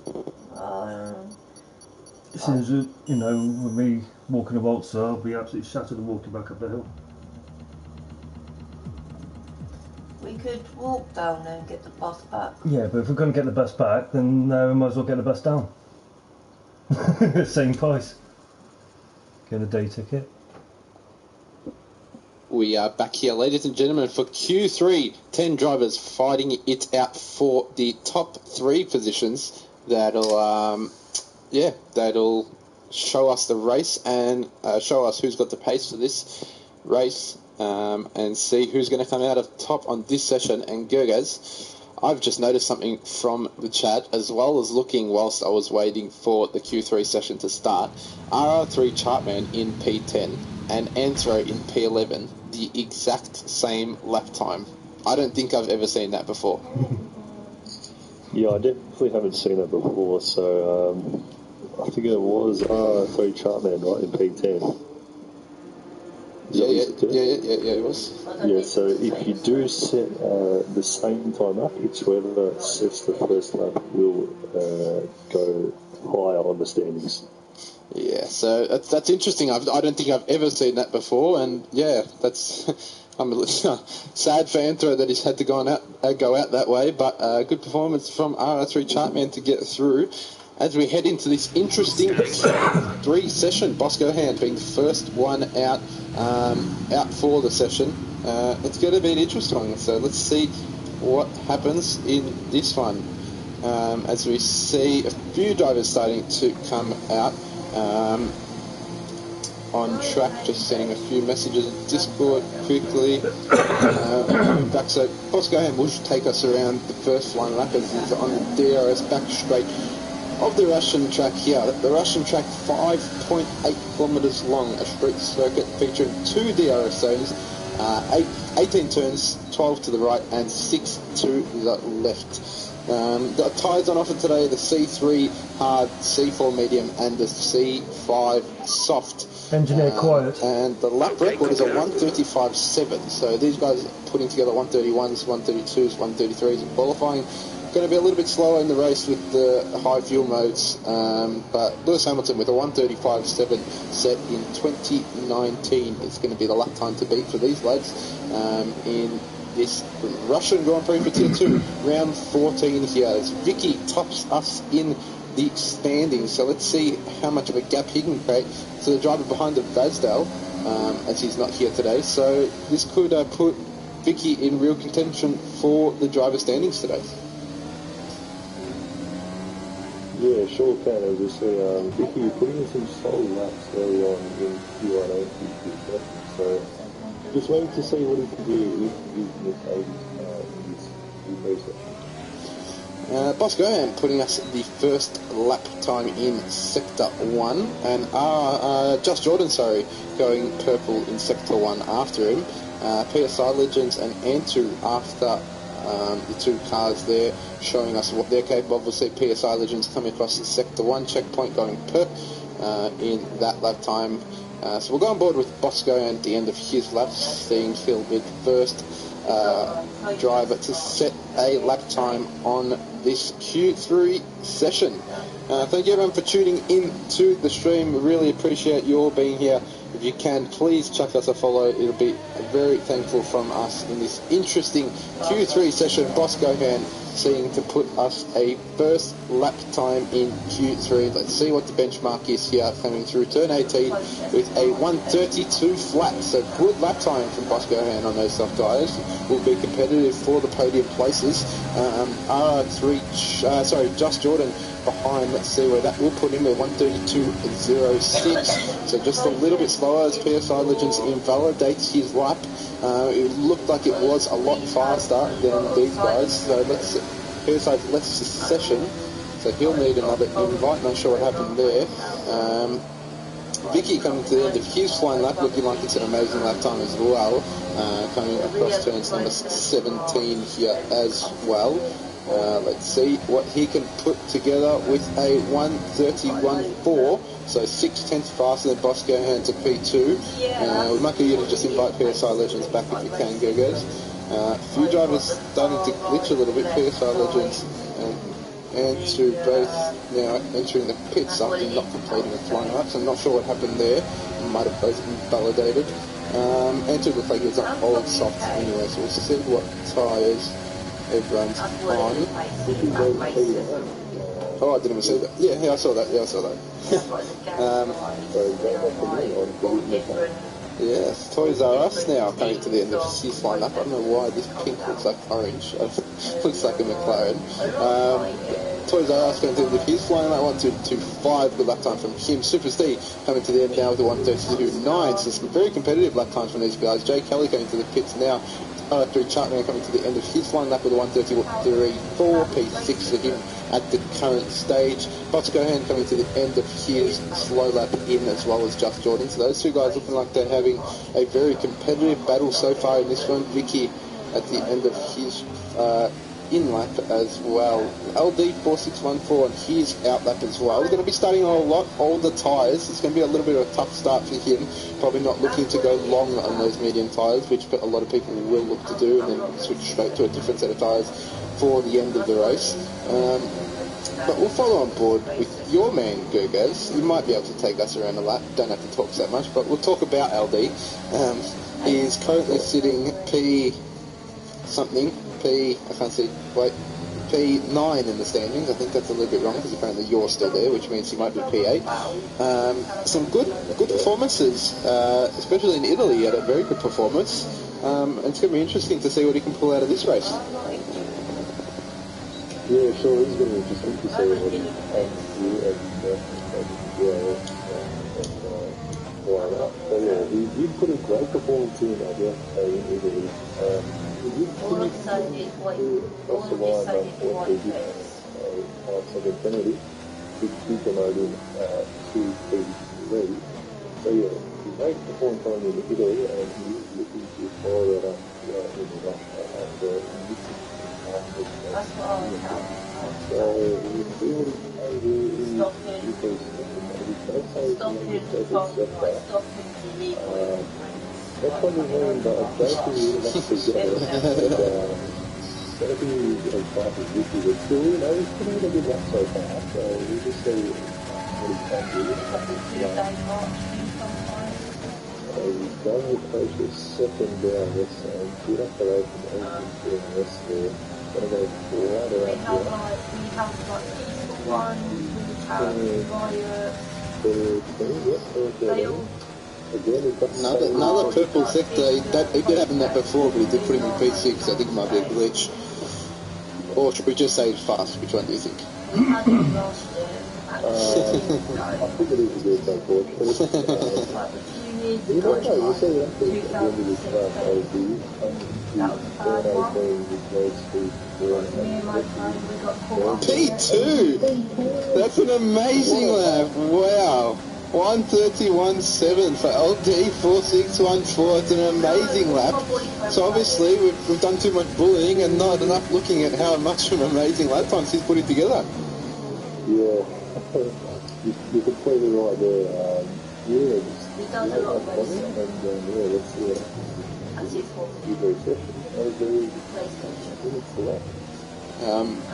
S1: As soon as, you know, with me walking a waltz, I'll be absolutely shattered and walking back up the hill.
S2: We could walk down there and get the bus back.
S1: Yeah, but if we're going to get the bus back, then we might as well get the bus down. Same price. Get a day ticket.
S7: We are back here, ladies and gentlemen, for Q3. 10 drivers fighting it out for the top 3 positions. That'll show us the race and show us who's got the pace for this race, and see who's going to come out of top on this session. And Gergaz, I've just noticed something from the chat, as well as looking whilst I was waiting for the Q3 session to start. RR3 Chartman in P10 and Anthro in P11, the exact same lap time. I don't think I've ever seen that before.
S6: Yeah, I definitely haven't seen that before, so I think it was R3 Chartman, right, in P10.
S7: Yeah, it was.
S6: Yeah, so if you do set the same time up, it's whoever sets the first lap will go higher on the standings.
S7: Yeah, so that's interesting. I don't think I've ever seen that before, and yeah, that's I'm a little sad for Anthro that he's had to go out that way, but good performance from R3 Chartman to get through. As we head into this interesting 3 session, Bosco Hand being the first one out for the session. It's going to be an interesting one, so let's see what happens in this one. As we see a few drivers starting to come out on track, just sending a few messages in Discord quickly. Back, so Bosco Hand will take us around the first one lap as he's on the DRS back straight of the Russian track here. The Russian track, 5.8 kilometres long, a street circuit featuring 2 DRS zones, 18 turns, 12 to the right and 6 to the left. The tyres on offer today, the C3 hard, C4 medium and the C5 soft.
S1: Engineer quiet.
S7: And the lap record is a 135.7, so these guys are putting together 131s, 132s, 133s in qualifying. Going to be a little bit slower in the race with the high fuel modes, but Lewis Hamilton with a 135.7 set in 2019 is going to be the lap time to beat for these lads in this Russian Grand Prix for Tier 2, round 14 here. As Vicky tops us in the standings, so let's see how much of a gap he can create to the driver behind the Vazdal, as he's not here today. So this could put Vicky in real contention for the driver standings today.
S6: Yeah, sure can. As I say, Vicky, you're putting in some solid laps early on in Q1, so just waiting to see what he can do with Aiden in this session.
S7: Boss Gohan putting us the first lap time in Sector 1, and Just Jordan, going purple in Sector 1 after him. PSI Legends and Antu after the two cars there, showing us what they're capable of. We'll see PSI Legends coming across the Sector 1 checkpoint, going perp in that lap time. So we'll go on board with Bosco at the end of his lap, seeing Phil be the first driver to set a lap time on this Q3 session. Thank you everyone for tuning in to the stream. We really appreciate you all being here. If you can, please chuck us a follow. It'll be very thankful from us in this interesting Q3 session. Boss Gohan seeing to put us a first lap time in Q3. Let's see what the benchmark is here, coming through turn 18 with a 1:32 flat. So good lap time from Boss Gohan on those soft tyres. Will be competitive for the podium places. Just Jordan behind. Let's see where that will put him at 1:32.06. So just a little bit slower as PSI Legends invalidates his lap. It looked like it was a lot faster than these guys. So PSI left the session. So he'll need another invite. Not sure what happened there. Vicky coming to the end of his flying lap, looking like it's an amazing lap time as well. Coming across turns number 17 here as well. Let's see what he can put together with a 1:31.4, so 6/10 faster than Boss Gohan to P2. We might get you to just invite PSI Legends back if you can, Go-Go's. A few drivers starting to glitch a little bit. PSI Legends and to both now entering the pits after not completing the flying laps. I'm not sure what happened there. Might have both been validated. And to look like he was on old softs anyway, so we'll see what tyres everyone's on. Oh, I didn't even see that. Yeah, I saw that. Yes, Toys R Us now coming to the end of his lineup. I don't know why this pink looks like orange. Looks like a McLaren. Toys R Us going to the end of his flying at 1:22.5. Good lap time from him. Super Steve coming to the end now with a 1:32.9. So some very competitive lap times from these guys. Jay Kelly coming to the pits now. Through Chartman coming to the end of his flying lap with a 1:33.4, P6 for him at the current stage. Boss Gohan coming to the end of his slow lap in, as well as Just Jordan. So those two guys looking like they're having a very competitive battle so far in this one. Vicky at the end of his in lap as well. LD 4614 and his out lap as well. He's going to be starting on a lot older tyres. It's going to be a little bit of a tough start for him. Probably not looking to go long on those medium tyres, which a lot of people will look to do, and then switch straight to a different set of tyres for the end of the race. But we'll follow on board with your man, Gurgaz. You might be able to take us around a lap. Don't have to talk so much, but we'll talk about LD. He is currently sitting P9 in the standings. I think that's a little bit wrong because apparently you're still there, which means he might be P8. Some good performances, especially in Italy. He had a very good performance. And it's going to be interesting to see what he can pull out of this race.
S6: Yeah, sure, it's going to be interesting to see what he can do and why not. So yeah, he did put a great performance in Italy. He did finish across the line on what they did, 5-second penalty, which did promote him to P3. So yeah, he made the point time in Italy, and he is looking to follow that up in Russia and that's what I have. So we feel because stop him that's what we mean, but I don't think we have to get it. That'll be as fast as we do. Still, he's putting in a good lap so far, so we just see what he can do. He's going to approach the second down this, and good operation, everything's doing this there. Going to go right around here. We have one,
S7: Another purple sector. He did happen that before, but he did put him in P6. I think it might be a glitch. Or should we just say fast? Which one do you think?
S6: I think it is a good unfortunately. You don't know, you say that at the end of this class,
S2: That was the third one. Me and my friend, we got caught up.
S7: P2! That's an amazing lap. Wow. 1:31.7 for LD4614. It's an amazing lap. So obviously we've done too much bullying and not enough looking at how much of an amazing lap times he's putting together.
S6: Yeah, you're completely right there. Yeah,
S2: He does a lot of racing.
S6: and yeah, let's see what
S2: That's his fault.
S6: you very session. That was very
S2: PlayStation.
S6: select.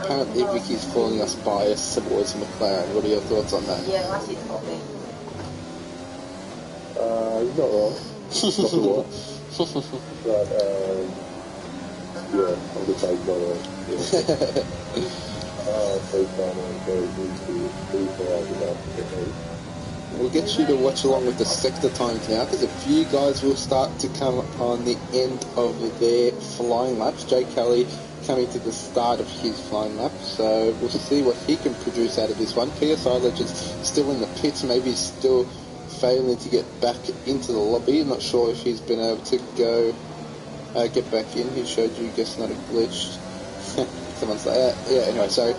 S7: Apparently Vicky's calling us biased towards McLaren. What are your thoughts on that?
S2: Yeah, that's his fault.
S6: He's not wrong. Not the one. But, yeah, I'll just say he's not wrong. Yeah. So far, I'm very good to be
S7: We'll get you to watch along with the sector times now, because a few guys will start to come on the end of their flying laps. Jay Kelly coming to the start of his flying lap, so we'll see what he can produce out of this one. PSI Legends still in the pits, maybe still failing to get back into the lobby. I'm not sure if he's been able to go get back in. He showed you, guess not a glitch. Someone's like, yeah, anyway, so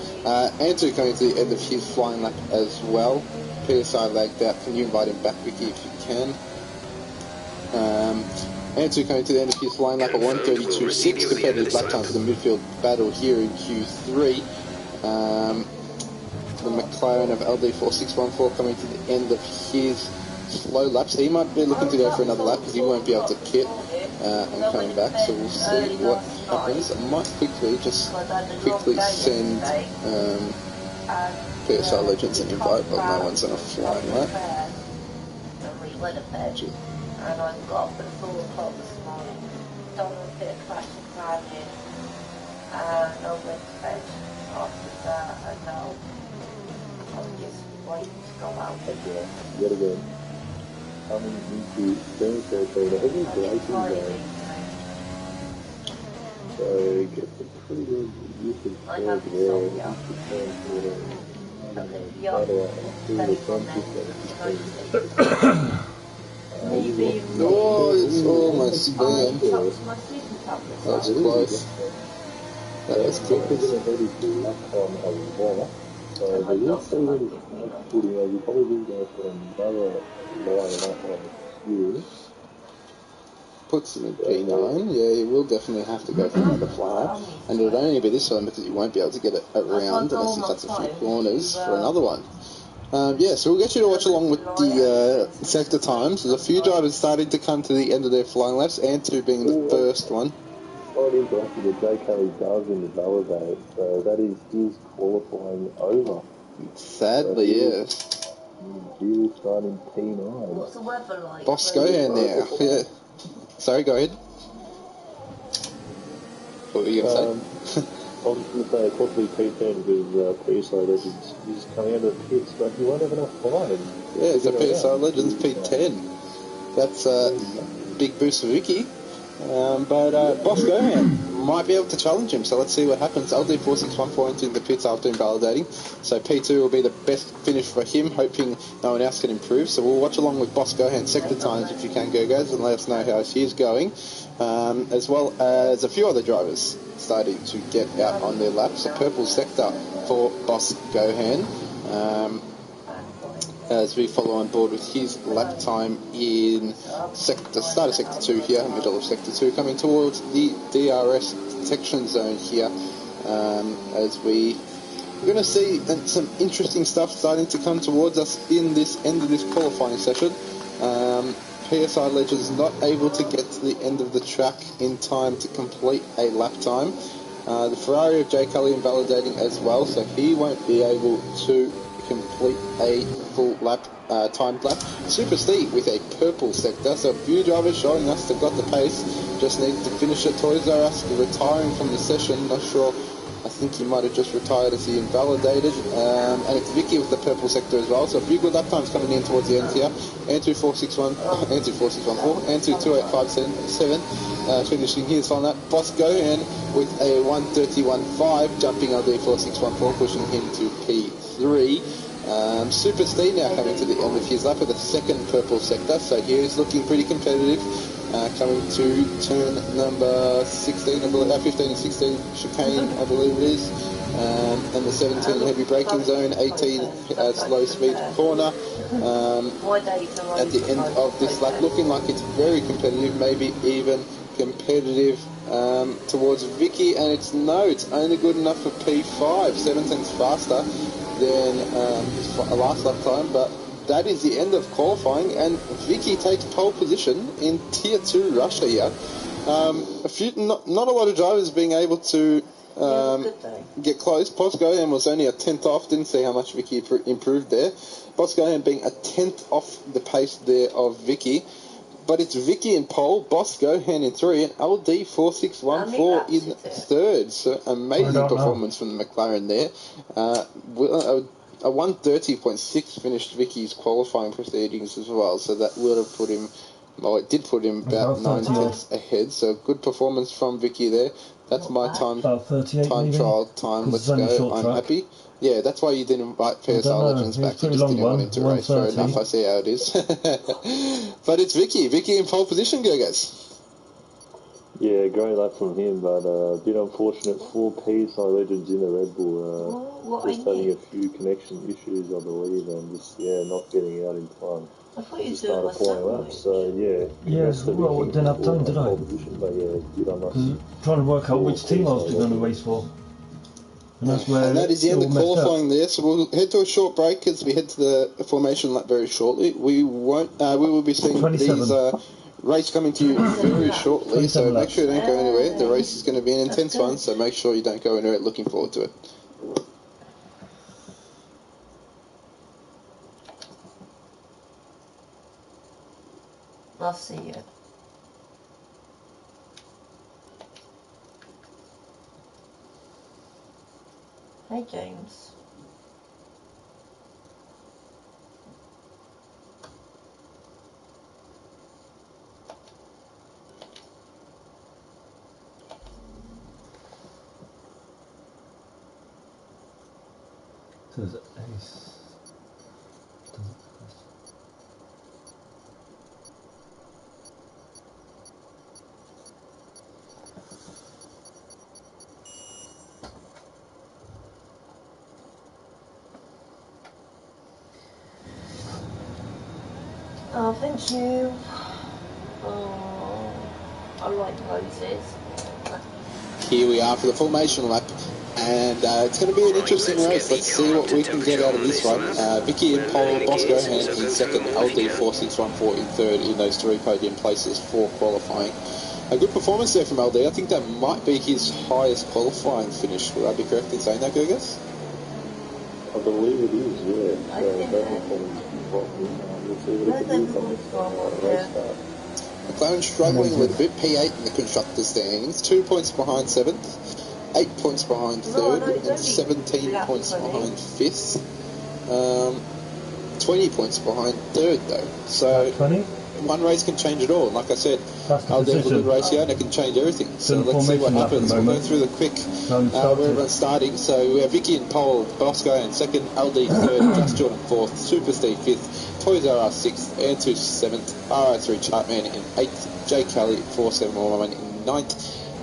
S7: Andrew coming to the end of his flying lap as well. PSI lagged out. Can you invite him back, Vicky, if you can? Andrew coming to the end of his flying lap at 1:32.6 compared to his lap time for the midfield battle here in Q3. The McLaren of LD4614 coming to the end of his slow laps. He might be looking to go for another lap because he won't be able to kit and coming back, so we'll see what happens. I might quickly send PSI Legends an invite, but no one's on a flying lap.
S2: And I got up at 4 o'clock this morning, done a bit of crash and planning, and I went to bed after that, and now I'm just waiting to go out.
S6: Okay, yet again, coming into demonstration, the heavy racing zone. So get some pretty good use of curve there.
S7: Oh, it's almost spun. That was close. That was close.
S6: So the you'll see when he's putting out, you'll probably go for another line up on here.
S7: Puts him in P9. Yeah, he will definitely have to go for another fly. And it'll only be this one because he won't be able to get it around unless he cuts a few corners for another one. Yeah, so we'll get you to watch along with the sector times. There's a few drivers starting to come to the end of their flying laps, and two being the first one.
S6: Quite interactive that Jay Kelly does in the validate, so that is his qualifying over.
S7: Sadly, yeah.
S6: He will start in P9.
S2: What's the weather like?
S7: Boss Gohan now. Yeah. Sorry, go ahead. What were you going to say?
S6: I was going to say, possibly P10 because PSI Legends is coming out of the pits, but he won't have enough time.
S7: Yeah, so PSI Legends P10. That's a big boost for Vicky. But Boss Gohan might be able to challenge him, so let's see what happens. LD4614 entering the pits after invalidating, so P2 will be the best finish for him, hoping no one else can improve. So we'll watch along with Boss Gohan sector times if you can, go guys, and let us know how she is going, as well as a few other drivers starting to get out on their laps. The purple sector for Boss Gohan, as we follow on board with his lap time in start of sector 2 here, middle of sector 2, coming towards the DRS detection zone here, as we're going to see some interesting stuff starting to come towards us in this end of this qualifying session. PSI Legends not able to get to the end of the track in time to complete a lap time. The Ferrari of Jay Cully invalidating as well, so he won't be able to complete a full lap, timed lap. Super Steve with a purple sector, so a few drivers showing us they've got the pace, just needed to finish it. Toys R Us retiring from the session, not sure, I think he might have just retired as he invalidated, and it's Vicky with the purple sector as well, so a few good lap times coming in towards the end here. Andrew 4614, Andrew 2857, finishing his final lap. Boss Gohan with a 1:31.5, jumping LD 4614, pushing him to P3. Super Steve now coming to the end of his lap with a second purple sector, so he is looking pretty competitive. coming to turn number 16, I believe, 15 and 16 chicane, I believe it is. And the 17 heavy braking zone, 18 slow speed corner. At the end of this lap, looking like it's very competitive, maybe even competitive towards Vicky, and it's only good enough for P5, 7 tenths faster than his last lap time, but that is the end of qualifying, and Vicky takes pole position in Tier 2 Russia here. Not a lot of drivers being able to get close. Boscohan was only a tenth off, didn't see how much Vicky improved there. Boscohan being a tenth off the pace there of Vicky. But it's Vicky in pole, Boscohan in 3, and LD 4614 in third. So amazing performance from the McLaren there. A 130.6 finished Vicky's qualifying proceedings as well, so that would have put him, well, it did put him about 9 tenths ahead, so good performance from Vicky there. That's my time trial time. Let's go. I'm happy. Yeah, that's why you didn't invite PSR Legends back. You just didn't want him to race. Fair enough, I see how it is. But it's Vicky. Vicky in pole position, go guys.
S6: Yeah, great lap from him, but a bit unfortunate for PSI Legends in the Red Bull. Just having a few connection issues, I believe, and just, not getting out in time to start a flying lap. So,
S1: well, it didn't have time, did I?
S6: Position, but good on us.
S1: Trying to work out which team I was going to race for. And
S7: that is the end of qualifying there, so we'll head to a short break as we head to the formation lap very shortly. We will be seeing
S1: 27.
S7: these race coming to you very shortly, so make sure you don't go anywhere. The race is going to be an intense one, so make sure you don't go anywhere. Looking forward to it.
S2: I'll see you. Hey, James.
S1: Says Ace.
S2: Oh, thank you. Oh, I like roses.
S7: Here we are for the formation lap, and it's going to be an interesting race. Let's see what we can get out of this one. Vicky in pole, Boscohan in second, LD 4614 in third in those 3 podium places for qualifying. A good performance there from LD. I think that might be his highest qualifying finish. Would I be correct in saying that, Gurgas?
S6: I believe it is, yeah. So that performance we'll see what it can do from this race start.
S7: McLaren struggling a little bit. P8 in the constructors standings, 2 points behind 7th, 8 points behind 3rd, and 17 points behind 5th. 20 points behind 3rd though. So
S1: 20?
S7: One race can change it all. Like I said, I'll do a good race here and it can change everything. So let's see what happens. We'll go through the quick where everyone's starting. So we have Vicky in pole, Bosco in second, LD third, Just Jordan fourth, Super Steve fifth, Toys R Us sixth, Antu seventh, RI3 Chartman in eighth, J Kelly 471 in ninth,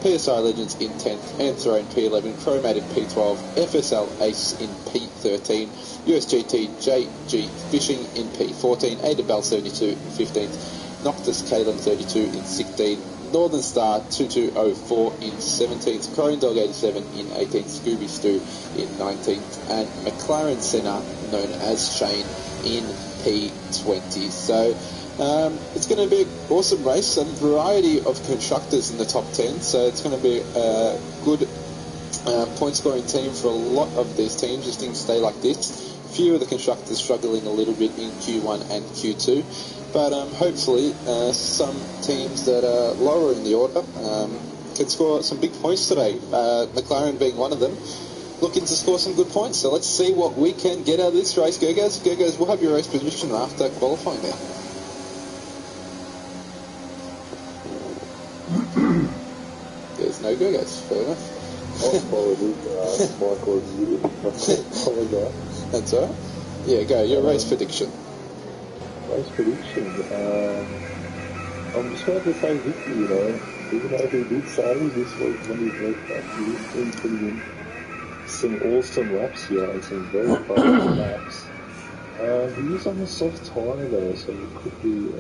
S7: PSI Legends in 10th, Anthro in P11, Chromat in P12, FSL Ace in P13, USGT JG Fishing in P14, Adabel 72 in 15th, Noctis Kalen 32 in 16th, Northern Star 2204 in 17th, Crone Dog 87 in 18th, Scooby Stew in 19th, and McLaren Senna, known as Shane, in P20. So it's going to be an awesome race, a variety of constructors in the top 10, so it's going to be a good point scoring team for a lot of these teams if things stay like this. Few of the constructors struggling a little bit in Q1 and Q2, but hopefully some teams that are lower in the order can score some big points today, McLaren being one of them, looking to score some good points. So let's see what we can get out of this race. Gurgas, we'll have your race position after qualifying now. There's no Gurgas, fair enough. That's all right. Yeah, go. Your race prediction.
S6: Race prediction. I I'm just going to say Vicky, you know, even though he did say this week when he broke back, he was still putting in some awesome laps here and some very fast laps. He is on the soft tyre though, so it could be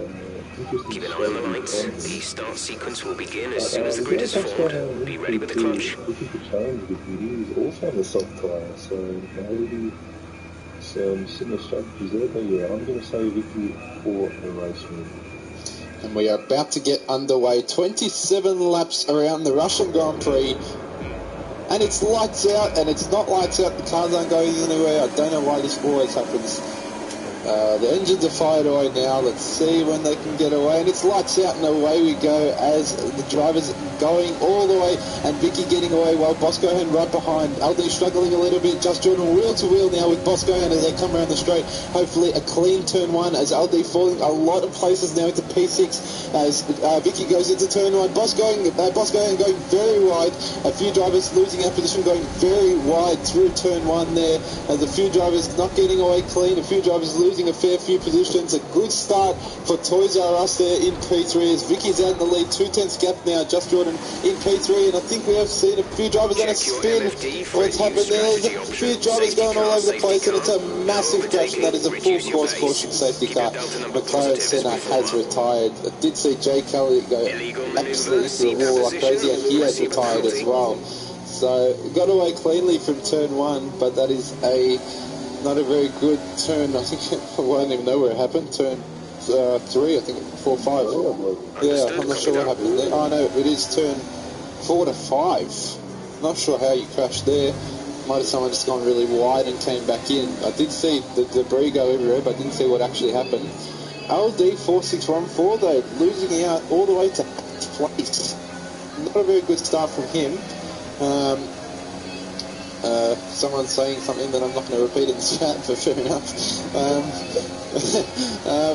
S6: interesting.
S8: Keep an eye on the lights. The start sequence will begin as soon as the grid is formed. Be ready with the clutch.
S6: Looking to change Vicky, he is also on the soft tyre, so maybe some similar strategies there. But yeah, I'm going to say Vicky for the race win.
S7: And we are about to get underway. 27 laps around the Russian Grand Prix. And it's lights out, and it's not lights out. The cars aren't going anywhere. I don't know why this always happens. The engines are fired away now. Let's see when they can get away. And it's lights out, and away we go as the drivers going all the way. And Vicky getting away while Boscohan right behind. LD struggling a little bit. Just Jordan wheel to wheel now with Boscohan as they come around the straight. Hopefully a clean turn one as LD falling a lot of places now into P6 as Vicky goes into turn one. Boscohan going very wide. A few drivers losing their position, going very wide through turn one there. As a few drivers not getting away clean. A few drivers losing a fair few positions. A good start for Toys R Us there in P3 as Vicky's out in the lead. 2/10 gap now. Just Jordan in P3, and I think we have seen a few drivers on a spin. What's happened there? There's a few drivers going all over the place, and it's a massive crash, and that is a full course caution safety car. McLaren Senna has retired. I did see Jay Kelly go absolutely through the wall like crazy, and he has retired as well. So got away cleanly from turn one, but that is not a very good turn. I think I won't even know where it happened. Turn 3, I think 4, 5. Yeah, I'm not sure what happened there. Oh no, it is turn 4 to 5. Not sure how you crashed there. Might have someone just gone really wide and came back in. I did see the debris go everywhere, but I didn't see what actually happened. LD 4614 though, losing out all the way to 8th place. Not a very good start from him. Someone's saying something that I'm not going to repeat in the chat, but fair enough.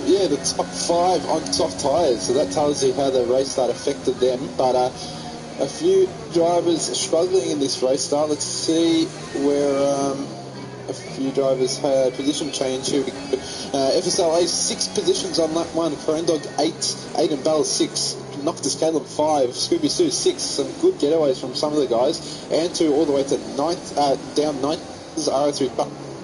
S7: Yeah, the top 5 on soft tyres, so that tells you how the race start affected them. But a few drivers struggling in this race start. Let's see where a few drivers had position change here. FSLA 6 positions on lap 1, Corendog 8, Aiden Bell 6. Noctis Caleb 5, Scooby Sue 6, some good getaways from some of the guys, and 2 all the way to 9th, down 9th, RO3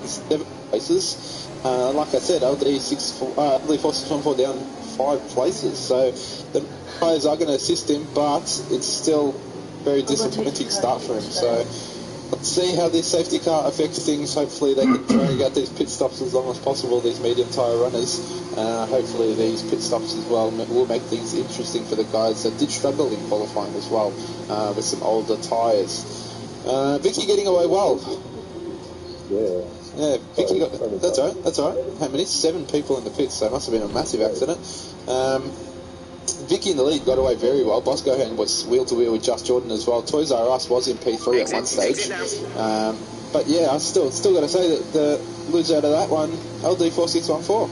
S7: 7 places. Like I said, LD 4614 down 5 places, so the guys are going to assist him, but it's still very disappointing start for him. So let's see how this safety car affects things. Hopefully they can drag out these pit stops as long as possible, these medium tyre runners. Hopefully these pit stops as well will make things interesting for the guys that did struggle in qualifying as well with some older tyres. Vicky getting away well. Yeah, Vicky got... That's all right. How many? 7 people in the pits, so it must have been a massive accident. Vicky in the lead got away very well. Boscohan was wheel to wheel with Just Jordan as well. Toys R Us was in P3 at one stage. But yeah, I still got to say that the loser out of that one, LD 4614.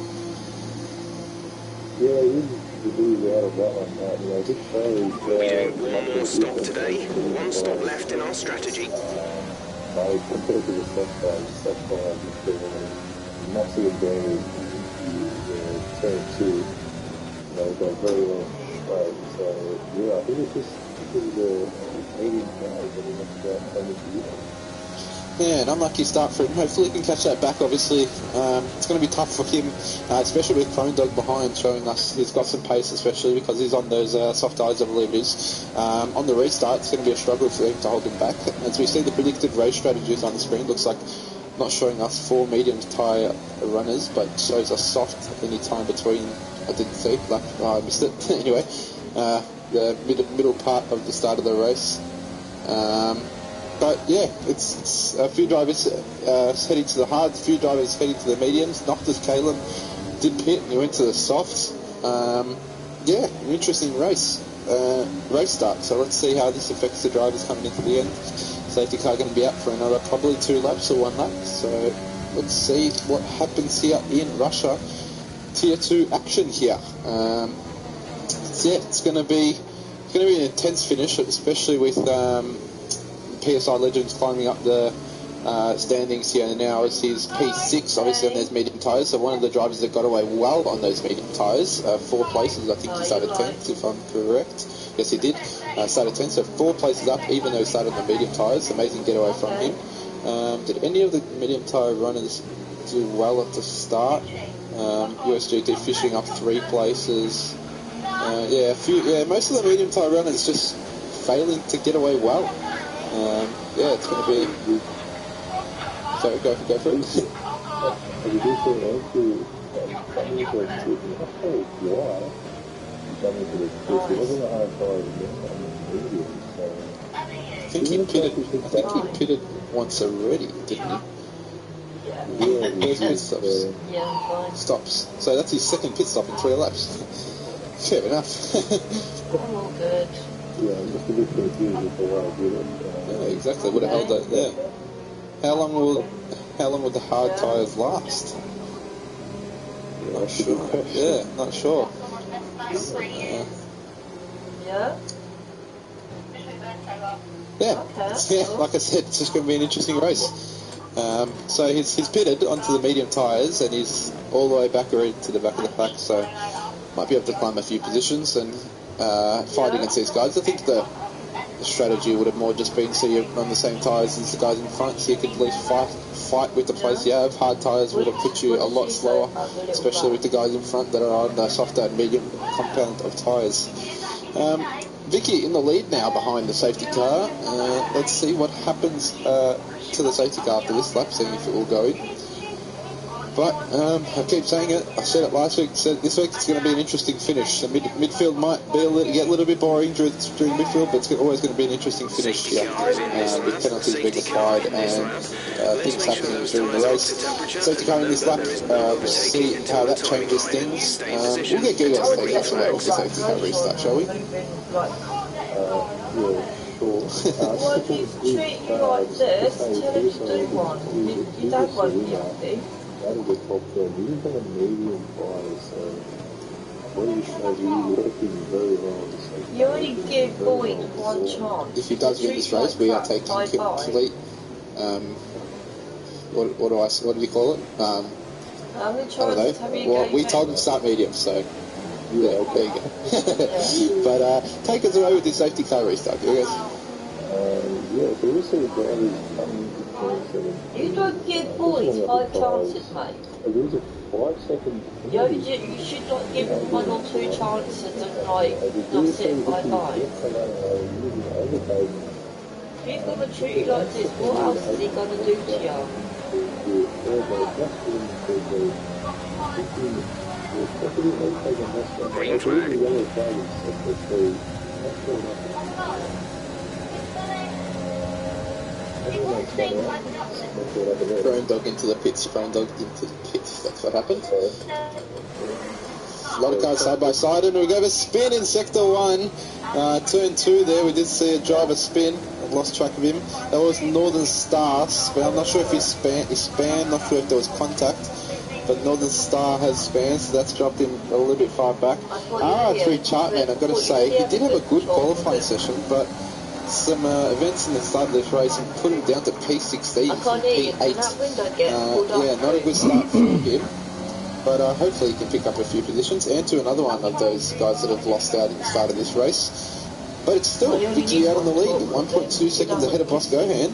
S6: Yeah, he is the loser out of that one. You know, Vic Ferry.
S8: We'll be doing one more stop today. 1 stop left in our strategy.
S6: Compared to the soft guys, soft guys has been a massive advantage in turn 2. They've done very well straight. So yeah, I think it's just the medium guys that we have to go home with you.
S7: Yeah, an unlucky start for him. Hopefully he can catch that back, obviously. It's going to be tough for him, especially with Chrome Dog behind, showing us he's got some pace, especially because he's on those soft tyres, I believe it is. On the restart, it's going to be a struggle for him to hold him back. As we see the predicted race strategies on the screen, looks like not showing us 4 medium tyre runners, but shows us soft any time between. I didn't see, I missed it. Anyway, the middle part of the start of the race. But yeah, it's a few drivers heading to the hards, a few drivers heading to the mediums. Noctis Kalen did pit and he went to the softs. Yeah, an interesting race start. So let's see how this affects the drivers coming into the end. Safety car going to be out for another probably 2 laps or 1 lap. So let's see what happens here in Russia. Tier 2 action here. So yeah, it's going to be an intense finish, especially with PSI Legends climbing up the standings here now is his P6, obviously on those medium tyres. So one of the drivers that got away well on those medium tyres, 4 places. I think he started 10th, if I'm correct. Yes, he did. Started 10th, so 4 places up, even though he started on the medium tyres. Amazing getaway from him. Did any of the medium tyre runners do well at the start? USGT fishing up 3 places. Most of the medium tyre runners just failing to get away well. It's going to be. Sorry, go for it. I think he pitted once already, didn't he? Those pit stops. So that's his second pit stop in 3 laps. Fair enough.
S2: All good.
S6: Just a bit confused with the way I did it.
S7: Exactly. Would have held that there. How long will the hard tyres last? Not sure. Not sure. Like I said, it's just going to be an interesting race. So he's pitted onto the medium tyres and he's all the way back already to the back of the pack, so might be able to climb a few positions and fight against these guys. I think the strategy would have more just been so you're on the same tyres as the guys in front, so you could at least fight with the pace you have. Hard tyres would have put you a lot slower, especially with the guys in front that are on the softer and medium compound of tyres. Vicky in the lead now behind the safety car. Let's see what happens to the safety car after this lap, seeing if it will go in. But I keep saying it. I said it last week. Said this week it's going to be an interesting finish. The midfield might be get a little bit boring during midfield, but it's always going to be an interesting finish here. With penalties being applied and things happening during the race. Safety car in this lap. We'll see how that changes things. We'll get Giga's taking some out of the safety car restart, shall we?
S6: Sure.
S2: Well, if you treat you like this, tell him to do one. Your dad won't be happy.
S6: That'll get top 10. He's got a medium fire, so really shows he's working very hard.
S2: You only give Boyd one chance.
S7: If he does win this race, we are taking complete. What do you call it?
S2: How many chances have you
S7: Well, we told him to start medium, so yeah, there you go. But take us away with this safety car restart, you guys.
S6: So we see the drivers coming to 27.
S2: You don't give boys 5 chances, mate.
S6: There was a 5-second.
S2: You should not give them 1 or 2 chances and not sit bye-bye. If he's going to treat you like this, what else is he going to do to you?
S8: Green flag.
S7: Throwing dog into the pits, that's what happened. A lot of cars side by side, and we go a spin in sector 1. Turn 2 there, we did see a driver spin. I've lost track of him. That was Northern Star, but I'm not sure if he span, not sure if there was contact. But Northern Star has spanned, so that's dropped him a little bit far back. R3 Chartman, I've got to say, he did have a good qualifying session, but some events in the start of this race and put him down to P16 from P8. Not a good start for him, but hopefully he can pick up a few positions and to another one of those guys that have lost out at the start of this race. But it's still Vicky out on the lead, 1.2 seconds ahead of Boss Gohan,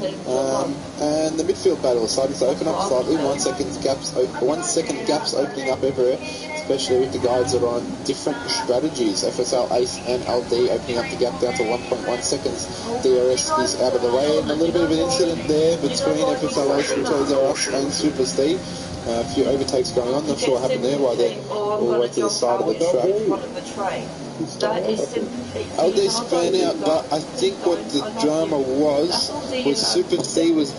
S7: and the midfield battle is starting to open up slightly. 1 second gaps opening up everywhere, especially with the guys that are on different strategies. FSL Ace and LD opening up the gap down to 1.1 seconds. DRS is out of the way, and a little bit of an incident there between FSL Ace and Toys R Us and Super Steve. A few overtakes going on, not sure what happened there while they're all the way to the side of the track. LD span out, but I think what the drama was Super Steve was.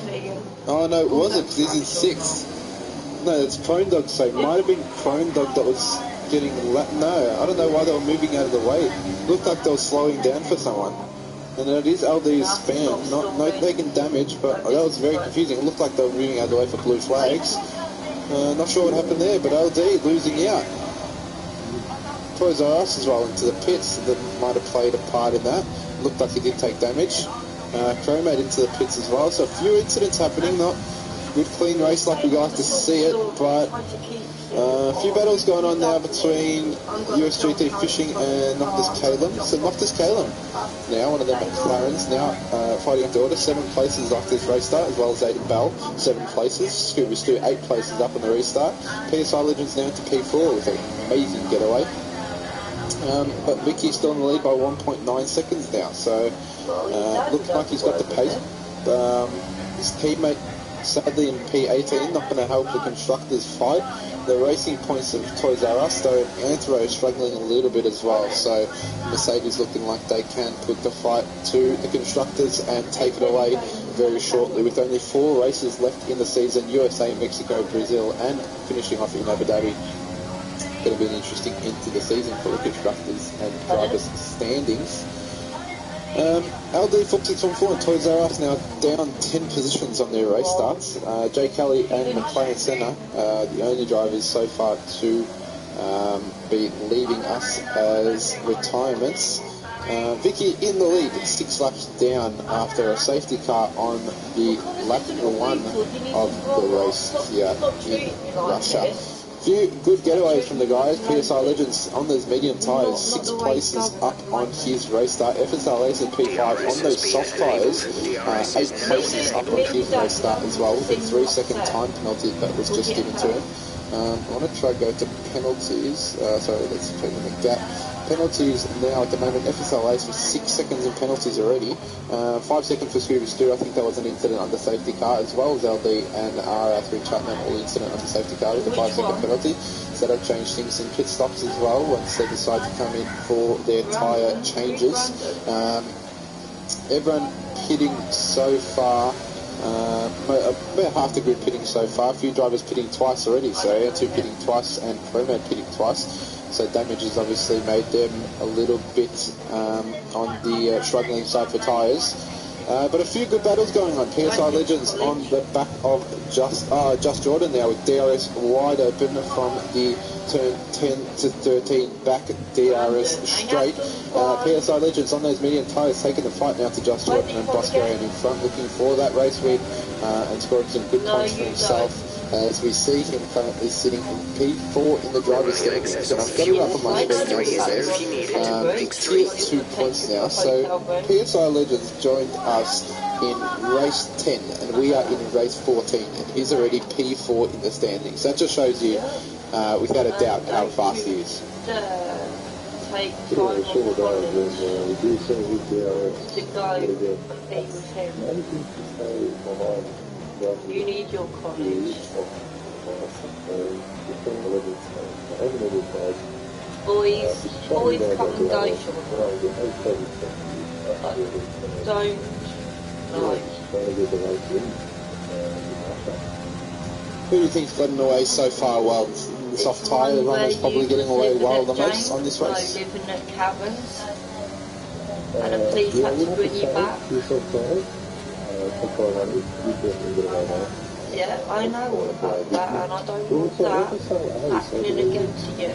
S7: Oh no, it wasn't, because he's in 6th. No, it's Prone Dog, so it might have been Prone Dog that was getting. No, I don't know why they were moving out of the way. It looked like they were slowing down for someone. And it is LD's span, no taking damage, but that was very confusing. It looked like they were moving out of the way for blue flags. Not sure what happened there, but LD losing out. Toys R Us is rolling to the pits, that might have played a part in that. Looked like he did take damage. Chromate into the pits as well. So a few incidents happening, not good clean race like we like to see it, but a few battles going on now between USGT Fishing and Noctis Calum. So Noctis Calum, now one of them McLarens, now fighting up the order, 7 places after this race start, as well as Aiden Bell, 7 places. Scooby Stu, 8 places up on the restart. PSI Legends now to P4 with an amazing getaway. But Vicky's still in the lead by 1.9 seconds now, so looks like he's got the pace. His teammate, sadly in P18, not going to help the constructors fight. The racing points of Toys R Us, though Anthro is struggling a little bit as well, so Mercedes looking like they can put the fight to the constructors and take it away very shortly. With only 4 races left in the season, USA, Mexico, Brazil, and finishing off in Abu Dhabi. Going to be an interesting end to the season for the constructors and drivers standings. LD 4614 and Toys R Us now down 10 positions on their race starts. Jay Kelly and McLaren Senna, the only drivers so far to be leaving us as retirements. Vicky in the lead, 6 laps down after a safety car on the lap 1 of the race here in Russia. Few good getaways from the guys. PSI Legends on those medium tyres, 6 places up on his race start. FSLS and P5 on those soft tyres, 8 places up on his race start as well, with a 3-second time penalty that was just given to him. I want to try to go to penalties. Sorry, let's check the gap. Penalties now at the moment. FSLA's for 6 seconds in penalties already. 5 seconds for Scooby Stu. I think that was an incident on the safety car, as well as LD and RR3 Chapman, all incident on the safety car with a 5-second penalty. So that'll change things in pit stops as well once they decide to come in for their tyre changes. Everyone pitting so far. About half the grid pitting so far. A few drivers pitting twice already, so Air2 pitting twice and ProMed pitting twice. So damage has obviously made them a little bit on the struggling side for tyres. But a few good battles going on. PSI Legends on the back of Just Jordan now, with DRS wide open from the turn 10 to 13 back DRS straight. PSI Legends on those medium tyres taking the fight now to Just Jordan and Boscarian in front, looking for that race win and scoring some good points for himself. As we see him currently sitting in P4 in the driver's standings. So I've got it up on my screen now, so it's 2 points now. So PSI Legends joined us in race 10 and we are in race 14 and he's already P4 in the standings. So that just shows you without a doubt how fast he is.
S2: You need your college. Boys come and go. Don't
S7: Who do you think's gotten away so far well? The soft tyre, the one that's probably getting away well the most on this race?
S2: Living at cabins. And the police had to bring you back. Yeah, I know all about that, and I don't want that happening again to you.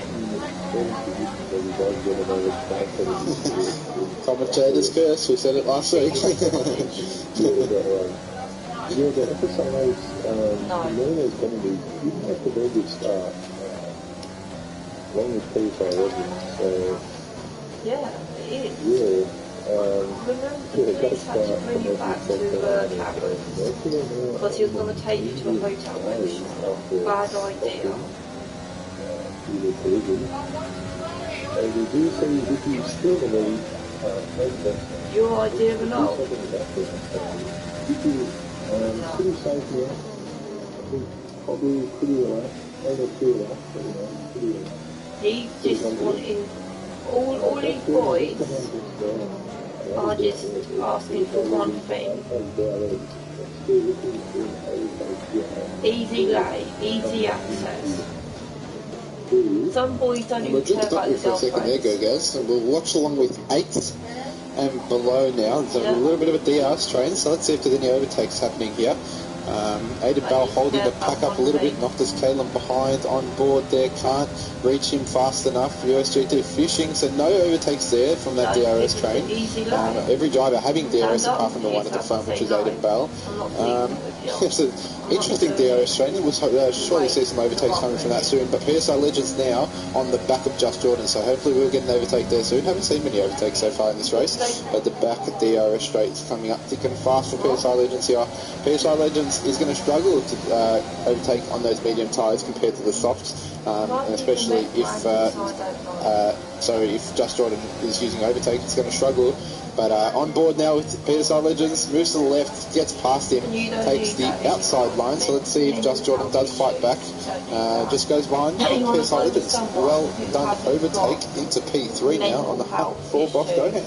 S7: Commentator's curse, we said it last week.
S6: Yeah, the FSI's Lena's going to be, even at the very good start, along with PSI Legends, so...
S2: Yeah, it is.
S6: Yeah.
S2: Remember the police had to bring you back to cabins because he was going to take you to a hotel room. Bad idea.
S6: And we do say if you still believe,
S2: Your idea of an old?
S6: pretty safe now. I think probably pretty relaxed. Maybe too relaxed, but pretty relaxed.
S2: He's just wanting, all these boys are just asking for one thing. Easy lay, easy access. Some boys don't even care about the
S7: for a second there, go guys. And we'll watch along with 8 and below now. There's a little bit of a DRS train, so let's see if there's any overtakes happening here. Aiden Bell holding the pack up a little bit. Noctis Caleb behind on board there. Can't reach him fast enough. USGT fishing, so no overtakes there from that DRS train. Every driver having DRS apart from the one at the front, which is Aiden Bell. It's an interesting DRS train. We'll surely see some overtakes coming from that soon. But PSI Legends now on the back of Just Jordan, so hopefully we'll get an overtake there soon. Haven't seen many overtakes so far in this race, but the back of DRS straight is coming up thick and fast for PSI Legends here. PSI Legends is going to struggle to overtake on those medium tyres compared to the softs, and especially if Just Jordan is using overtake, it's going to struggle. But on board now with PSI Legends, moves to the left, gets past him, takes the outside line. So let's see if Just Jordan does fight back. Just goes behind PSI Legends. Well done overtake into P3 now on the hunt for Boss Gohan.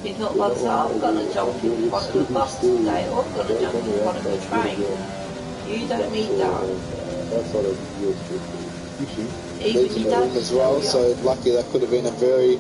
S2: He's not like, so I've got to jump in front of the bus today, or I've got to jump in front of the train. You don't need that.
S7: Leaves him room as well, so lucky that could have been a very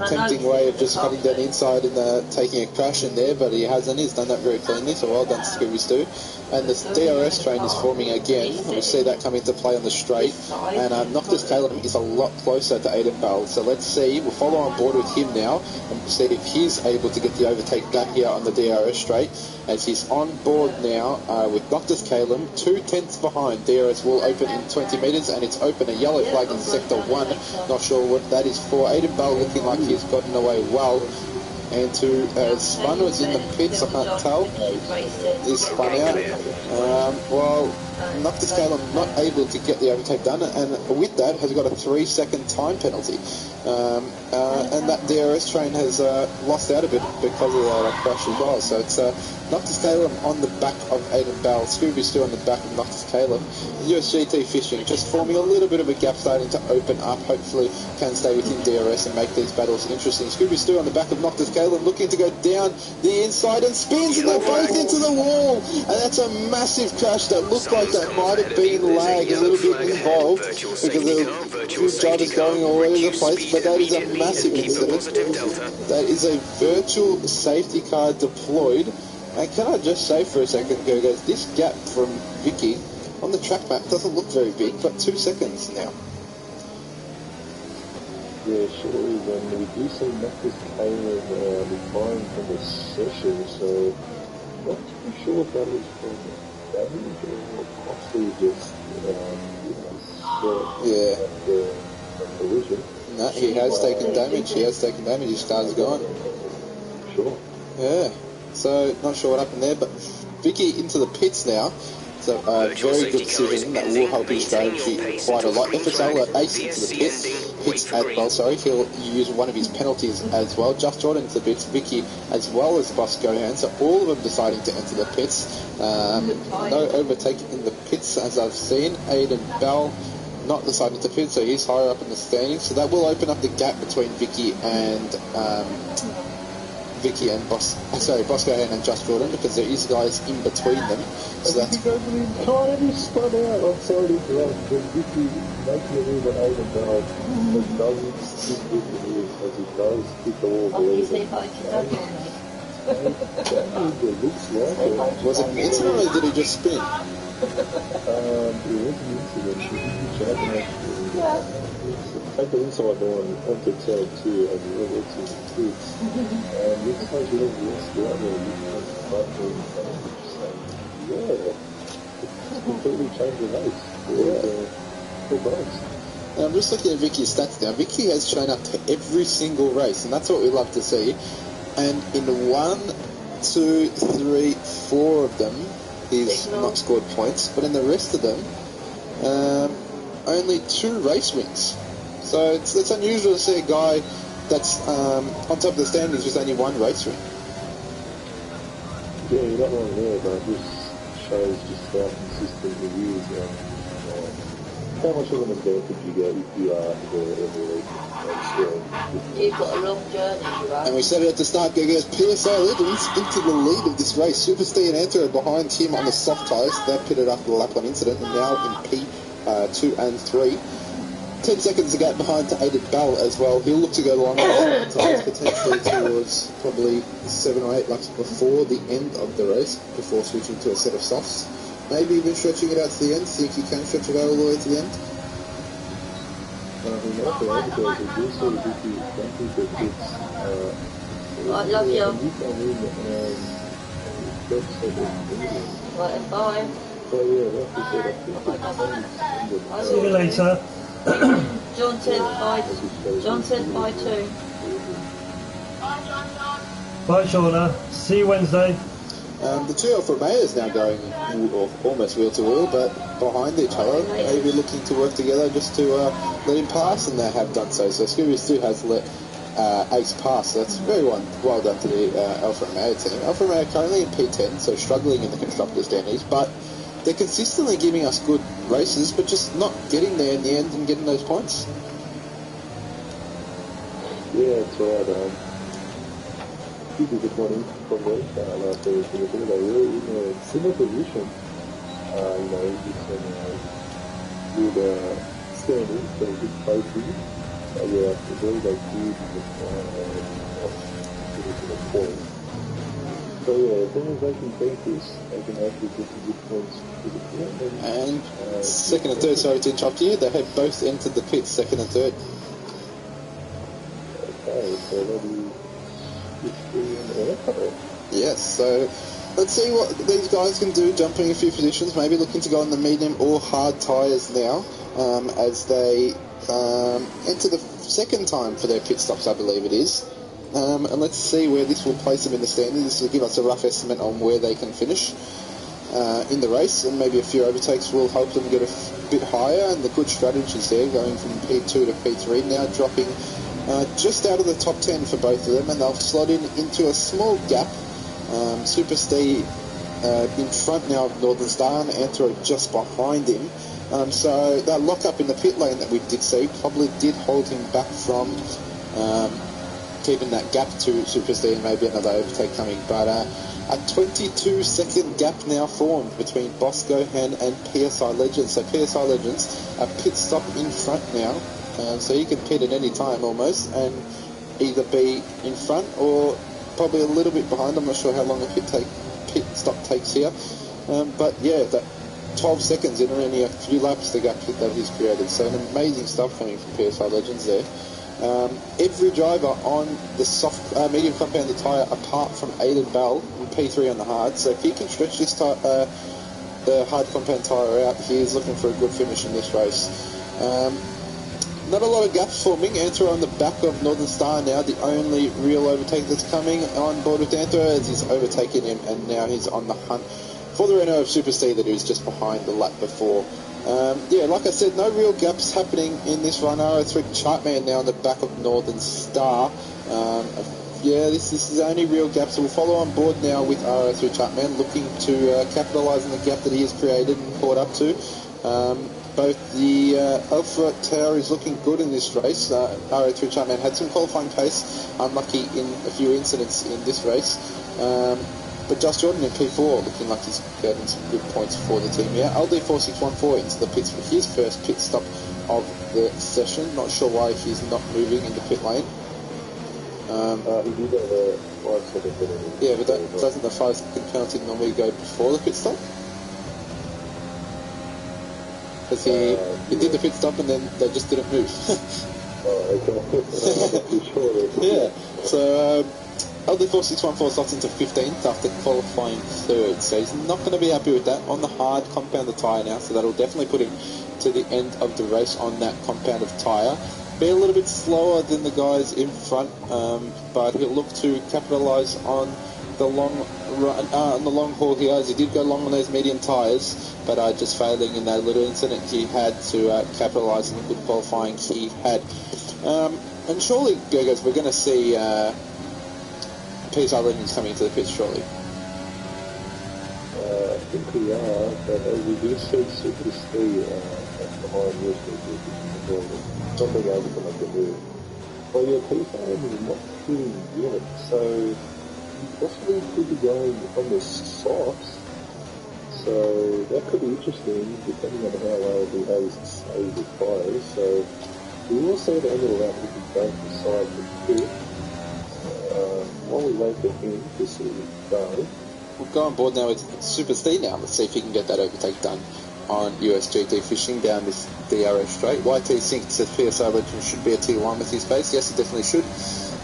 S7: tempting way of just cutting down inside and taking a crash in there, but he hasn't. He's done that very cleanly, so well done to Scooby Stu. And the DRS train is forming again. We see that come into play on the straight, and Noctis Caleb is a lot closer to Aiden Bell, so let's see. We'll follow on board with him now and see if he's able to get the overtake back here on the DRS straight, as he's on board now with Noctis Caleb 2/10 behind. DRS will open in 20 metres, and it's open, a yellow flag in sector 1. Not sure what that is for. Aiden Bell looking like he's gotten away well. And to spun was in the pits, I can't tell. He's spun out. Noctis Caleb not able to get the overtake done, and with that has got a 3-second time penalty. And that DRS train has lost out a bit because of that crash as well. So it's Noctis Caleb on the back of Aiden Bell, Scooby Stu on the back of Noctis Caleb. USGT Fishing just forming a little bit of a gap, starting to open up. Hopefully can stay within DRS and make these battles interesting. Scooby Stu on the back of Noctis Caleb looking to go down the inside and spins, and they're both into the wall. And that's a massive crash that looked like that might have been lag a little bit involved because there were two drivers going all over the place, but that is a massive incident. That is a virtual safety car deployed. And can I just say for a second, guys, this gap from Vicky on the track map doesn't look very big, but 2 seconds now.
S6: Yeah, surely when we do see Noctis Caleb decline from the session, so not too sure if that was from damage or possibly just the collision.
S7: No, he has taken damage. His car's gone.
S6: Sure.
S7: Yeah. So not sure what happened there, but Vicky into the pits now. So very good decision that will help his strategy quite a lot. FSL Ace into the pits as well, sorry. He'll use one of his penalties as well. Just Jordan into the pits, Vicky as well as Boss Gohan. So all of them deciding to enter the pits. No overtake in the pits as I've seen. Aiden Bell not deciding to pit, so he's higher up in the standings. So that will open up the gap between Vicky and Boss Gohan and Just Jordan, because there is guys in between them. So that's
S6: spun out. I'm sorry to interrupt, but Vicky making a move on Aiden Bell, it doesn't stick with the move as it does hit the wall.
S7: Was it an incident or did he just spin?
S6: It was an incident. She didn't jump and take the inside line onto turn 2 and the other to the pits. And this time she doesn't risk the other, it's completely changed the race for both.
S7: And I'm just looking at Vicky's stats now. Vicky has shown up to every single race, and that's what we love to see. And in 1, 2, 3, 4 of them, he's not scored points, but in the rest of them, only 2 race wins. So it's unusual to see a guy that's on top of the standings with only 1 race win.
S6: Yeah, you're not wrong there, but this shows just how consistent he is and how much of an advantage you get if you are
S2: You've got a long journey, right?
S7: And we said it at the start, guys, PSI Legends into the lead of this race. Super Steve and Anthony are behind him on the soft tyres. They're pitted after the lap 1 incident and now in P2 and 3. 10 seconds of gap behind to Aided Bell as well. He'll look to go long times, potentially towards probably 7 or 8 laps before the end of the race, before switching to a set of softs. Maybe even stretching it out to the end, see if you can stretch it out all the way to the end.
S2: I love you. Right, bye.
S1: See you later.
S2: John said bye too.
S1: Bye, Shauna. See you Wednesday.
S7: The two Alfa Romeos now going almost wheel to wheel, but behind each other, maybe looking to work together just to let him pass, and they have done so. So Scooby 2 has let Ace pass, so that's very well done to the Alfa Romeo team. Alfa Romeo currently in P10, so struggling in the Constructors' Standings, but they're consistently giving us good races, but just not getting there in the end and getting those points.
S6: Yeah, it's right. Disappointing from them. Last day they were in a similar position. Good standing, so good fighting. Yeah, the very like good the point. So yeah, as long as I can take this, I can actually get some good points to the point.
S7: And second and third, sorry to interrupt you, they have both entered the pits, second and third.
S6: Okay, so that'll be
S7: yes, so let's see what these guys can do, jumping a few positions, maybe looking to go on the medium or hard tyres now, as they enter the second time for their pit stops, I believe it is. And let's see where this will place them in the standings. This will give us a rough estimate on where they can finish in the race, and maybe a few overtakes will help them get a bit higher, and the good strategies there, going from P2 to P3, now dropping just out of the top 10 for both of them, and they'll slot into a small gap. Super Steve in front now of Northern Star, and Anthro just behind him. So that lock up in the pit lane that we did see probably did hold him back from keeping that gap to Super Steve, and maybe another overtake coming. But a 22-second gap now formed between Bosco Hen and PSI Legends. So PSI Legends, a pit stop in front now. So you can pit at any time almost, and either be in front or probably a little bit behind. I'm not sure how long a pit stop takes here. But yeah, that 12 seconds in only a few laps the gap that he's created. So an amazing stuff coming from PSI Legends there. Every driver on the soft medium compounded tyre apart from Aiden Bell in P3 on the hard. So if he can stretch this the hard compound tyre out, he is looking for a good finish in this race. Not a lot of gaps forming. Anthro on the back of Northern Star now, the only real overtake that's coming on board with Anthro, as he's overtaken him, and now he's on the hunt for the Renault of Super C that he was just behind the lap before. Yeah, like I said, no real gaps happening in this run. R03 Chartman now on the back of Northern Star. Yeah, this is the only real gap, so we'll follow on board now with R03 Chartman, looking to capitalise on the gap that he has created and caught up to. Both the Alpha Tower is looking good in this race. R03 Chartman had some qualifying pace, unlucky in a few incidents in this race. But Josh Jordan in P4 looking like he's getting some good points for the team here. LD4614 into the pits for his first pit stop of the session. Not sure why he's not moving in the pit lane.
S6: He did have a 5-second penalty.
S7: Yeah, but doesn't the 5-second penalty normally go before the pit stop? Because he did the pit stop and then they just didn't move. Yeah, so LD4614 slots into 15th after qualifying third, so he's not going to be happy with that on the hard compounded tyre now, so that'll definitely put him to the end of the race on that compounded tyre. Be a little bit slower than the guys in front, but he'll look to capitalise on the long run, on the long haul here, as he did go long on those medium tyres, but just failing in that little incident he had to capitalise on the good qualifying he had. And surely, guys, we're going to see PSI Legends coming into the pits shortly.
S6: I think we are, but as we do see Super C behind this, something else to make a move. Well, yeah, PSI is not shooting yet, so he possibly could be going on the softs. So that could be interesting, depending on how well he behaves to save the tyres. So We will see at the end of the lap if he's going to decide to pit. While we wait for him to see if he does.
S7: We'll go on board now with Super Steve now. Let's see if he can get that overtake done on USGT Fishing down this DRS straight. YT Sync says PSI Legend should be a Tier 1 with his base. Yes, he definitely should,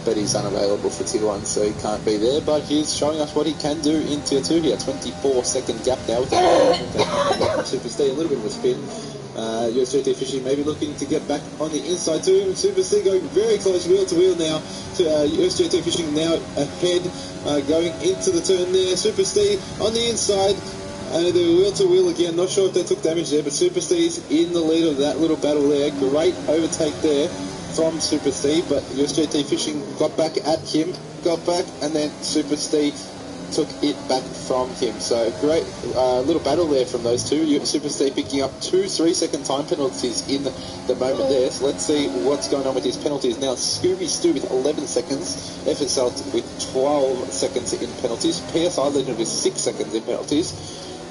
S7: but he's unavailable for Tier 1, so he can't be there. But he's showing us what he can do in Tier 2 here. 24-second gap now with that. Super Steve, a little bit of a spin. USGT Fishing maybe looking to get back on the inside too. Super Steve going very close wheel to wheel now. To USGT Fishing now ahead, going into the turn there. Super Steve on the inside. The wheel to wheel again. Not sure if they took damage there, but Super Steve's in the lead of that little battle there. Great overtake there from Super Steve, but USGT Fishing got back at him, got back, and then Super Steve took it back from him. So great little battle there from those two. Super Steve picking up 2 3-second time penalties in the moment there. So let's see what's going on with his penalties now. Scooby Stu with 11 seconds, FSL with 12 seconds in penalties, PSI Legend with 6 seconds in penalties.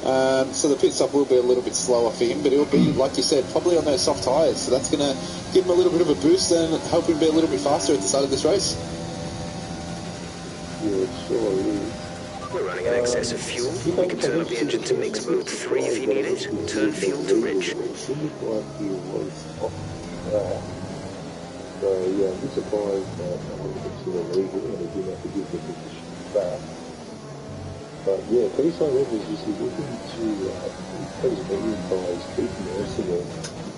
S7: So the pit stop will be a little bit slower for him, but it'll be, like you said, probably on those soft tyres. So that's going to give him a little bit of a boost and help him be a little bit faster at the start of this race.
S6: Yeah, sure is.
S8: We're running in excess of fuel. We can turn up the engine to mix mode 3 if you need it. Turn fuel to rich.
S6: It seems like he was off track. So yeah, I'm just surprised that it's illegal and he didn't have to give the position back. But yeah, PSI Legends is looking to put his medium tyres, keep nursing it,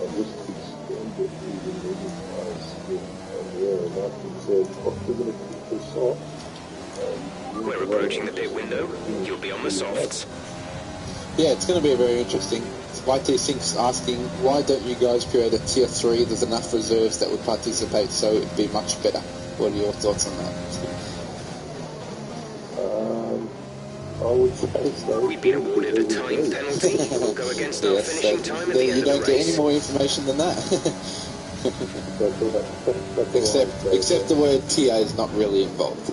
S6: and just extend it even medium tyres. And yeah, like you said, we're going to keep this off.
S8: We're approaching the pit window. You'll be on the softs.
S7: Yeah, it's going to be a very interesting. YT Sync's asking, why don't you guys create a Tier 3? There's enough reserves that would participate, so it'd be much better. What are your thoughts on that?
S6: I would say so.
S8: We've been awarded a time penalty. We'll go against our finishing time at the end
S7: you
S8: of the
S7: don't get
S8: race.
S7: any more information than that. except the word TA is not really involved.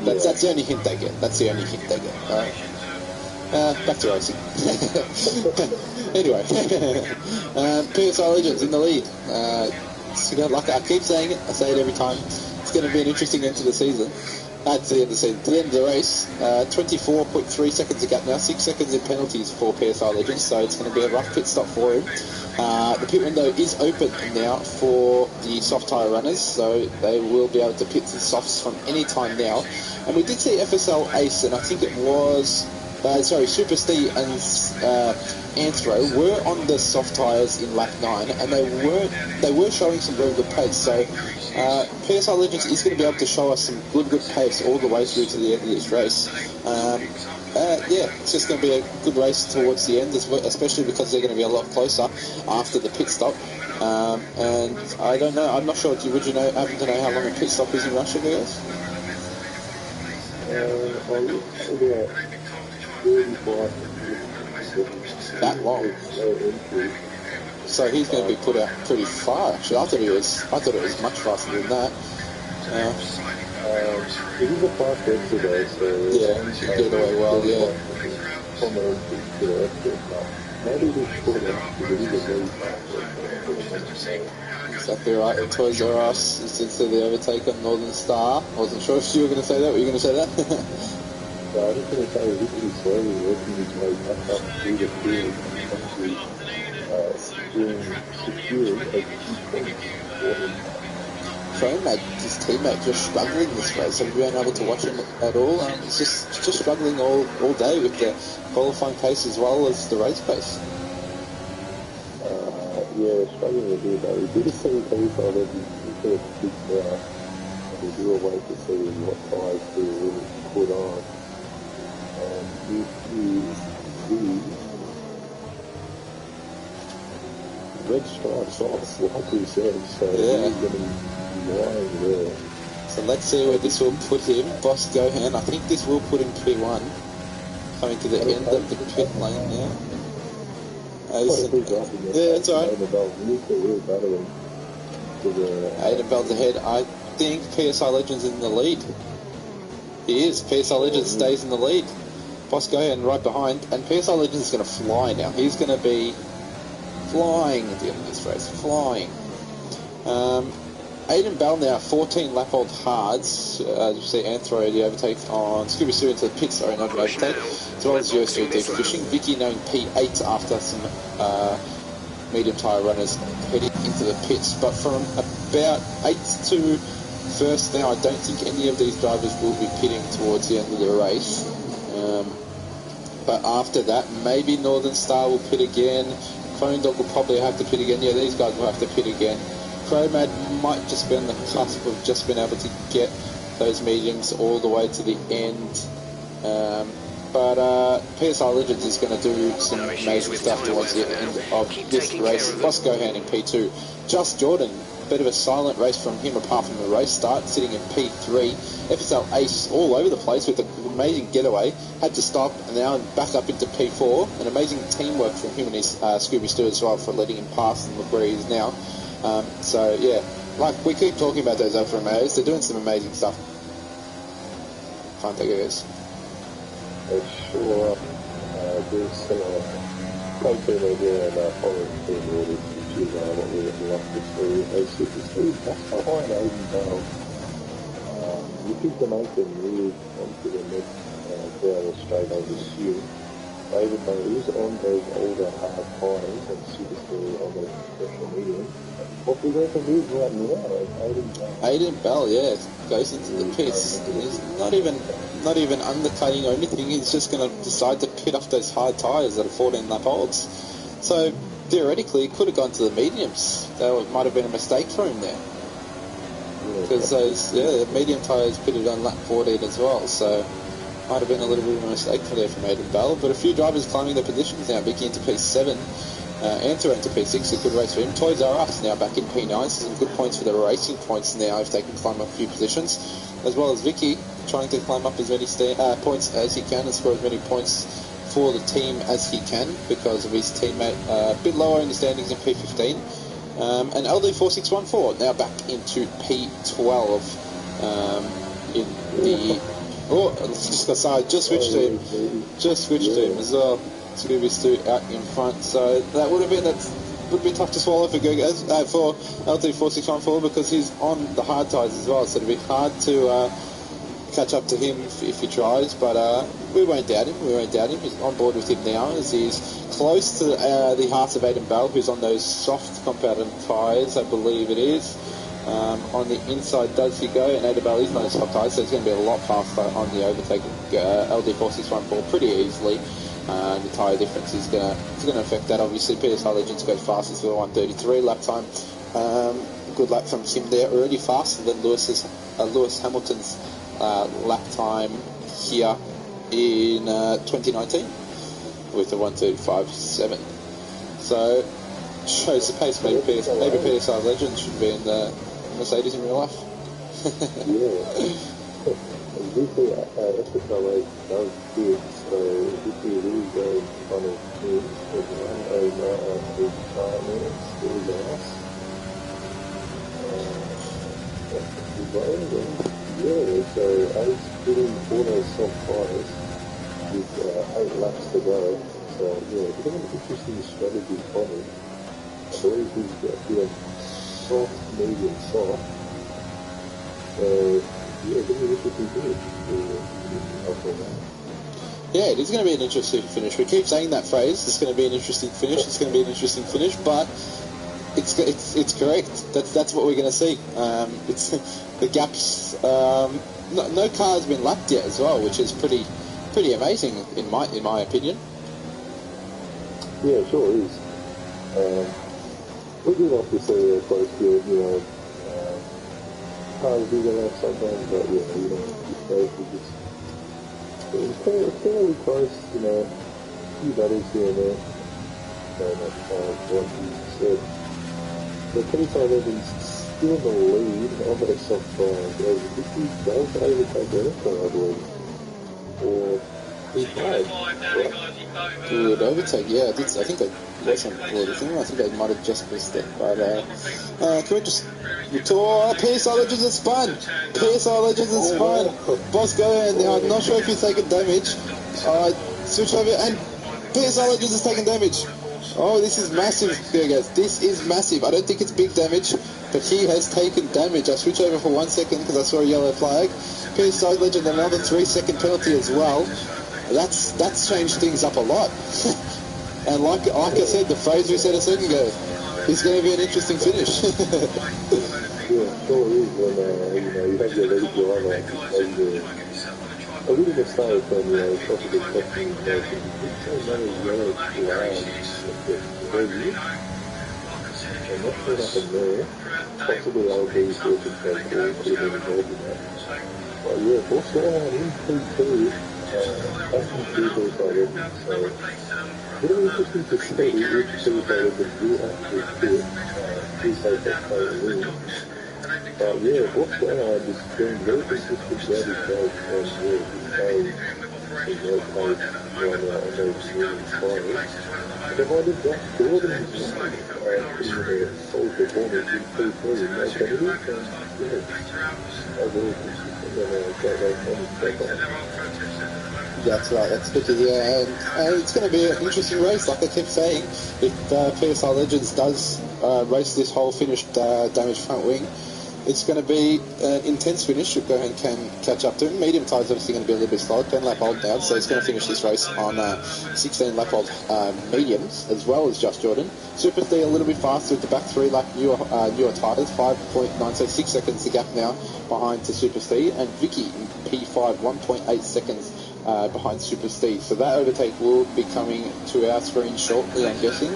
S7: That's the only hint they get. That's the only hint they get. Back to racing. Anyway, PSI Legends in the lead. Like I keep saying it, I say it every time. It's going to be an interesting end to the season. To the end of the season, to the end of the race. 24.3 seconds a gap now, 6 seconds in penalties for PSI Legends, so it's going to be a rough pit stop for him. The pit window is open now for the soft tyre runners, so they will be able to pit the softs from any time now. And we did see FSL Ace, and I think it was Super Steve and Anthro were on the soft tyres in lap 9, and they were showing some very good pace. So PSI Legends is going to be able to show us some good pace all the way through to the end of this race. Yeah, it's just going to be a good race towards the end, especially because they're going to be a lot closer after the pit stop. And I don't know, I'm not sure, would you happen to know how long a pit stop is in Russia, guys? That long. So he's going to be put out pretty far. Actually, I thought it was much faster than that.
S6: It is a fast exit though, so
S7: yeah, get away well. Yeah.
S6: Maybe we should put it out because it is a very fast exit.
S7: Exactly right. The Toys R Us instead of the overtake on Northern Star. I wasn't sure if you were going to say that. Were you going to say that?
S6: So I'm just going to say he's really slowly working his way back up through the field and actually securing a few points for him.
S7: Trainmate, his teammate, just struggling this race. Have you been able to watch him at all? He's just struggling all day with the qualifying pace as well as the race pace.
S6: Yeah, struggling a bit though. We did see PSI Legends sort of kicked out, and we do wait to see what tyres he really put on. This is the red stripes off, like we said, so he's going to be lying there.
S7: So let's see where this will put him. Boss Gohan, I think this will put him P1, coming to the end of the pit lane now. Yeah, it's alright. Aiden Bell's ahead. I think PSI Legends in the lead. He is. PSI Legends stays in the lead. Bosco and right behind, and PSI Legends is going to fly now. He's going to be flying at the end of this race. Flying. Aiden Bell now 14 lap old hards. You see Anthro the overtake on Scooby Sue into the pits, sorry, not an overtake, as well as US3 Deep Fishing. Vicky knowing P8 after some medium tyre runners heading into the pits. But from about 8th to first now, I don't think any of these drivers will be pitting towards the end of the race. But after that, maybe Northern Star will pit again. Clone Dog will probably have to pit again. Yeah, these guys will have to pit again. Chromad might just be on the cusp of just being able to get those mediums all the way to the end. But PSI Legends is going to do some amazing stuff towards the end of this race. Bosco Hand in P2. Just Jordan, bit of a silent race from him apart from the race start, sitting in P3. FSL Ace all over the place with an amazing getaway. Had to stop and now back up into P4. An amazing teamwork from him and his Scooby Stewart as well for letting him pass and look where he is now. So yeah, like we keep talking about those Alfa Romeos, they're doing some amazing stuff. Can't take it, guys.
S6: Sure, there's some content idea and following team orders, which is what we would like to see. As Super that's behind Aiden Bell. You think to make them move onto the next down straight over Sue. Aiden Bell is on those older hard tires and Super on the special medium. What we going to move right now?
S7: Aiden Bell, yeah, goes into the pits. He's not even undercutting or anything. He's just going to decide to pit off those hard tyres that are 14 lap olds. So theoretically, he could have gone to the mediums. That might have been a mistake for him there. Because those, the medium tyres pitted on lap 14 as well. So might have been a little bit of a mistake from Aiden Bell. But a few drivers climbing their positions now. Vicky into P7. Anthro into P6, a good race for him. Toys R Us now back in P9, some good points for the racing points now if they can climb up a few positions, as well as Vicky trying to climb up as many points as he can and score as many points for the team as he can because of his teammate a bit lower in the standings in P15. And LD4614 now back into P12 in the... just switched to him as well. Scooby Stu out in front, so that would be tough to swallow for LT4614 because he's on the hard tyres as well, so it'd be hard to catch up to him if he tries, but we won't doubt him. He's on board with him now as he's close to the heart of Aiden Bell, who's on those soft compounded tyres, I believe it is. On the inside does he go, and Aiden Bell is on those soft tyres, so it's going to be a lot faster on the overtaking LD4614 pretty easily. The tyre difference is going to affect that. Obviously, PSI Legends goes fastest with a 1:33 lap time. Good lap from him there, already faster than Lewis Hamilton's lap time here in 2019 with a 1:35.7. So shows the pace. Maybe PSI Legends should be in the Mercedes in real life.
S6: Yeah. Usually FSLA does good, so if you really go on a team with 1 over 5 minutes, it was nice. So I was putting all those soft tires with 8 laps to go. So yeah, it's an interesting strategy for him. I believe he's doing soft, medium, soft. So yeah, it's going to be interesting finish.
S7: Yeah, it is going to be an interesting finish. We keep saying that phrase. It's going to be an interesting finish. It's going to be an interesting finish, but it's correct. That's what we're going to see. It's the gaps. No car has been lapped yet as well, which is pretty amazing in my opinion.
S6: Yeah, sure is. We do like to see a close field, cars do get out sometimes, but it's fairly close, a few battles here and there. So much like you said. The PSI Legends still in the lead on that soft tires. If he does overtake Anthro, I believe. Or he might. Right?
S7: Good overtake, yeah. I think I was on the thing. I think I might have just missed it. But can we just PSI Legends has spun. PSI Legends has spun. Boss go in. I'm not sure if he's taken damage. Switch over and PSI Legends has taken damage. Oh, this is massive, guys. This is massive. I don't think it's big damage, but he has taken damage. I switch over for 1 second because I saw a yellow flag. PSI Legend, another 3-second penalty as well. That's changed things up a lot. And like I said, the phrase we said a second ago, it's going to be an interesting finish.
S6: Yeah, sure is. And, you have your lead driver and a little mistake on, possibly costing his race. It's so many yellow flags at the review. I'm not sure what happened there. Possibly ARG Russia could have been involved in that. But yeah, for scoreline in P2, back in PSI Legends. So, very interesting to see if PSI Legends do actually fit PSI Legends win. But yeah, what's going on is doing very consistent rally shows and yeah, he stays in great pace on those winning tires. And if I did Josh Jordan's putting in a solid performance in P3 with no penalties, and yeah, they're very consistent and a great race on his profile.
S7: That's right, that's good to hear. And it's going to be an interesting race, like I kept saying. If PSI Legends does race this whole finished damaged front wing, it's going to be an intense finish. Gohan can catch up to him. Medium tire is obviously going to be a little bit slow, 10 lap old now, so he's going to finish this race on 16 lap old mediums, as well as Just Jordan. Super Steve a little bit faster with the back 3 lap newer tyres, 5.9, so 6 seconds the gap now behind to Super Steve, and Vicky in P5, 1.8 seconds behind Super Steve. So that overtake will be coming to our screen shortly, I'm guessing.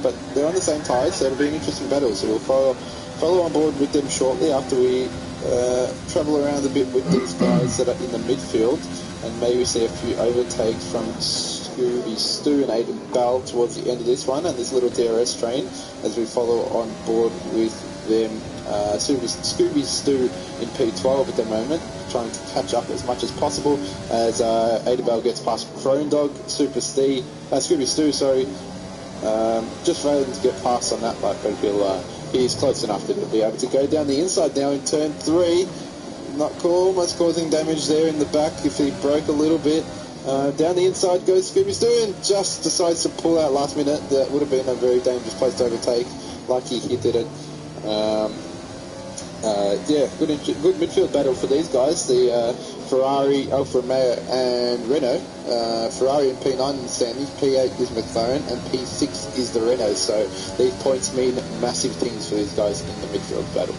S7: But they're on the same tyres, so it'll be an interesting battle. So we'll follow on board with them shortly after we travel around a bit with these guys that are in the midfield, and maybe see a few overtakes from Scooby Stu and Aiden Bell towards the end of this one, and this little DRS train as we follow on board with them. Scooby Stu in P12 at the moment, trying to catch up as much as possible as Aiden Bell gets past Crone Dog. Scooby Stu, just failing to get past on that lap, but he's close enough to be able to go down the inside now in turn 3. Not cool, almost causing damage there in the back if he broke a little bit. Down the inside goes Scooby Stu and just decides to pull out last minute. That would have been a very dangerous place to overtake. Lucky he did it. Good midfield battle for these guys. The Ferrari, Alfa Romeo and Renault. Ferrari in P9 in the standings, P8 is McLaren, and P6 is the Renault. So these points mean massive things for these guys in the midfield battle.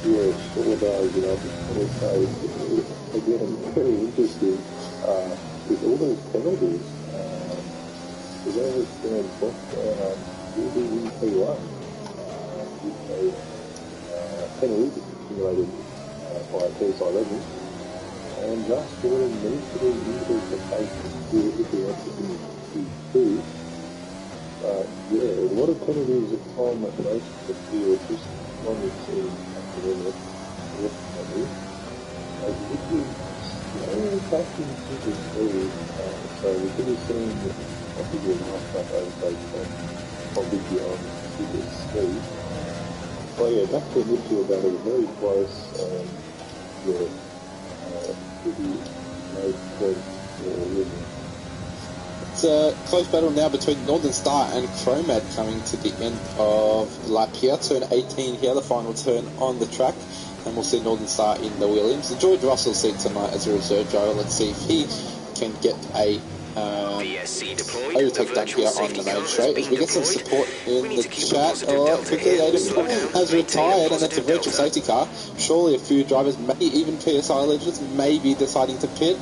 S6: Yeah, sure does. I just want to say, again, very interesting. With all those penalties, the way it stands, will be in P1. Penalties accumulated by PSI Legends, and Just Jordan needs to increase the pace here if he wants to finish P2. Yeah, a lot of penalties at time at most of the field, just on the team at the limit, definitely. Vicky, passing super speed, so we could be seeing possibly a nice lap overtake from Vicky on super speed. Oh yeah, back to the midfield battle, very close, and yeah, pretty no points winning.
S7: It's a close battle now between Northern Star and Chromad coming to the end of the lap here. Turn 18 here, the final turn on the track, and we'll see Northern Star in the Williams. The George Russell seat tonight as a reserve driver. Let's see if he can get a overtake done here on the main straight. As we get some support in the chat. Quickly, Aiden has retired, and that's a virtual safety car. Surely a few drivers, maybe even PSI Legends, may be deciding to pit.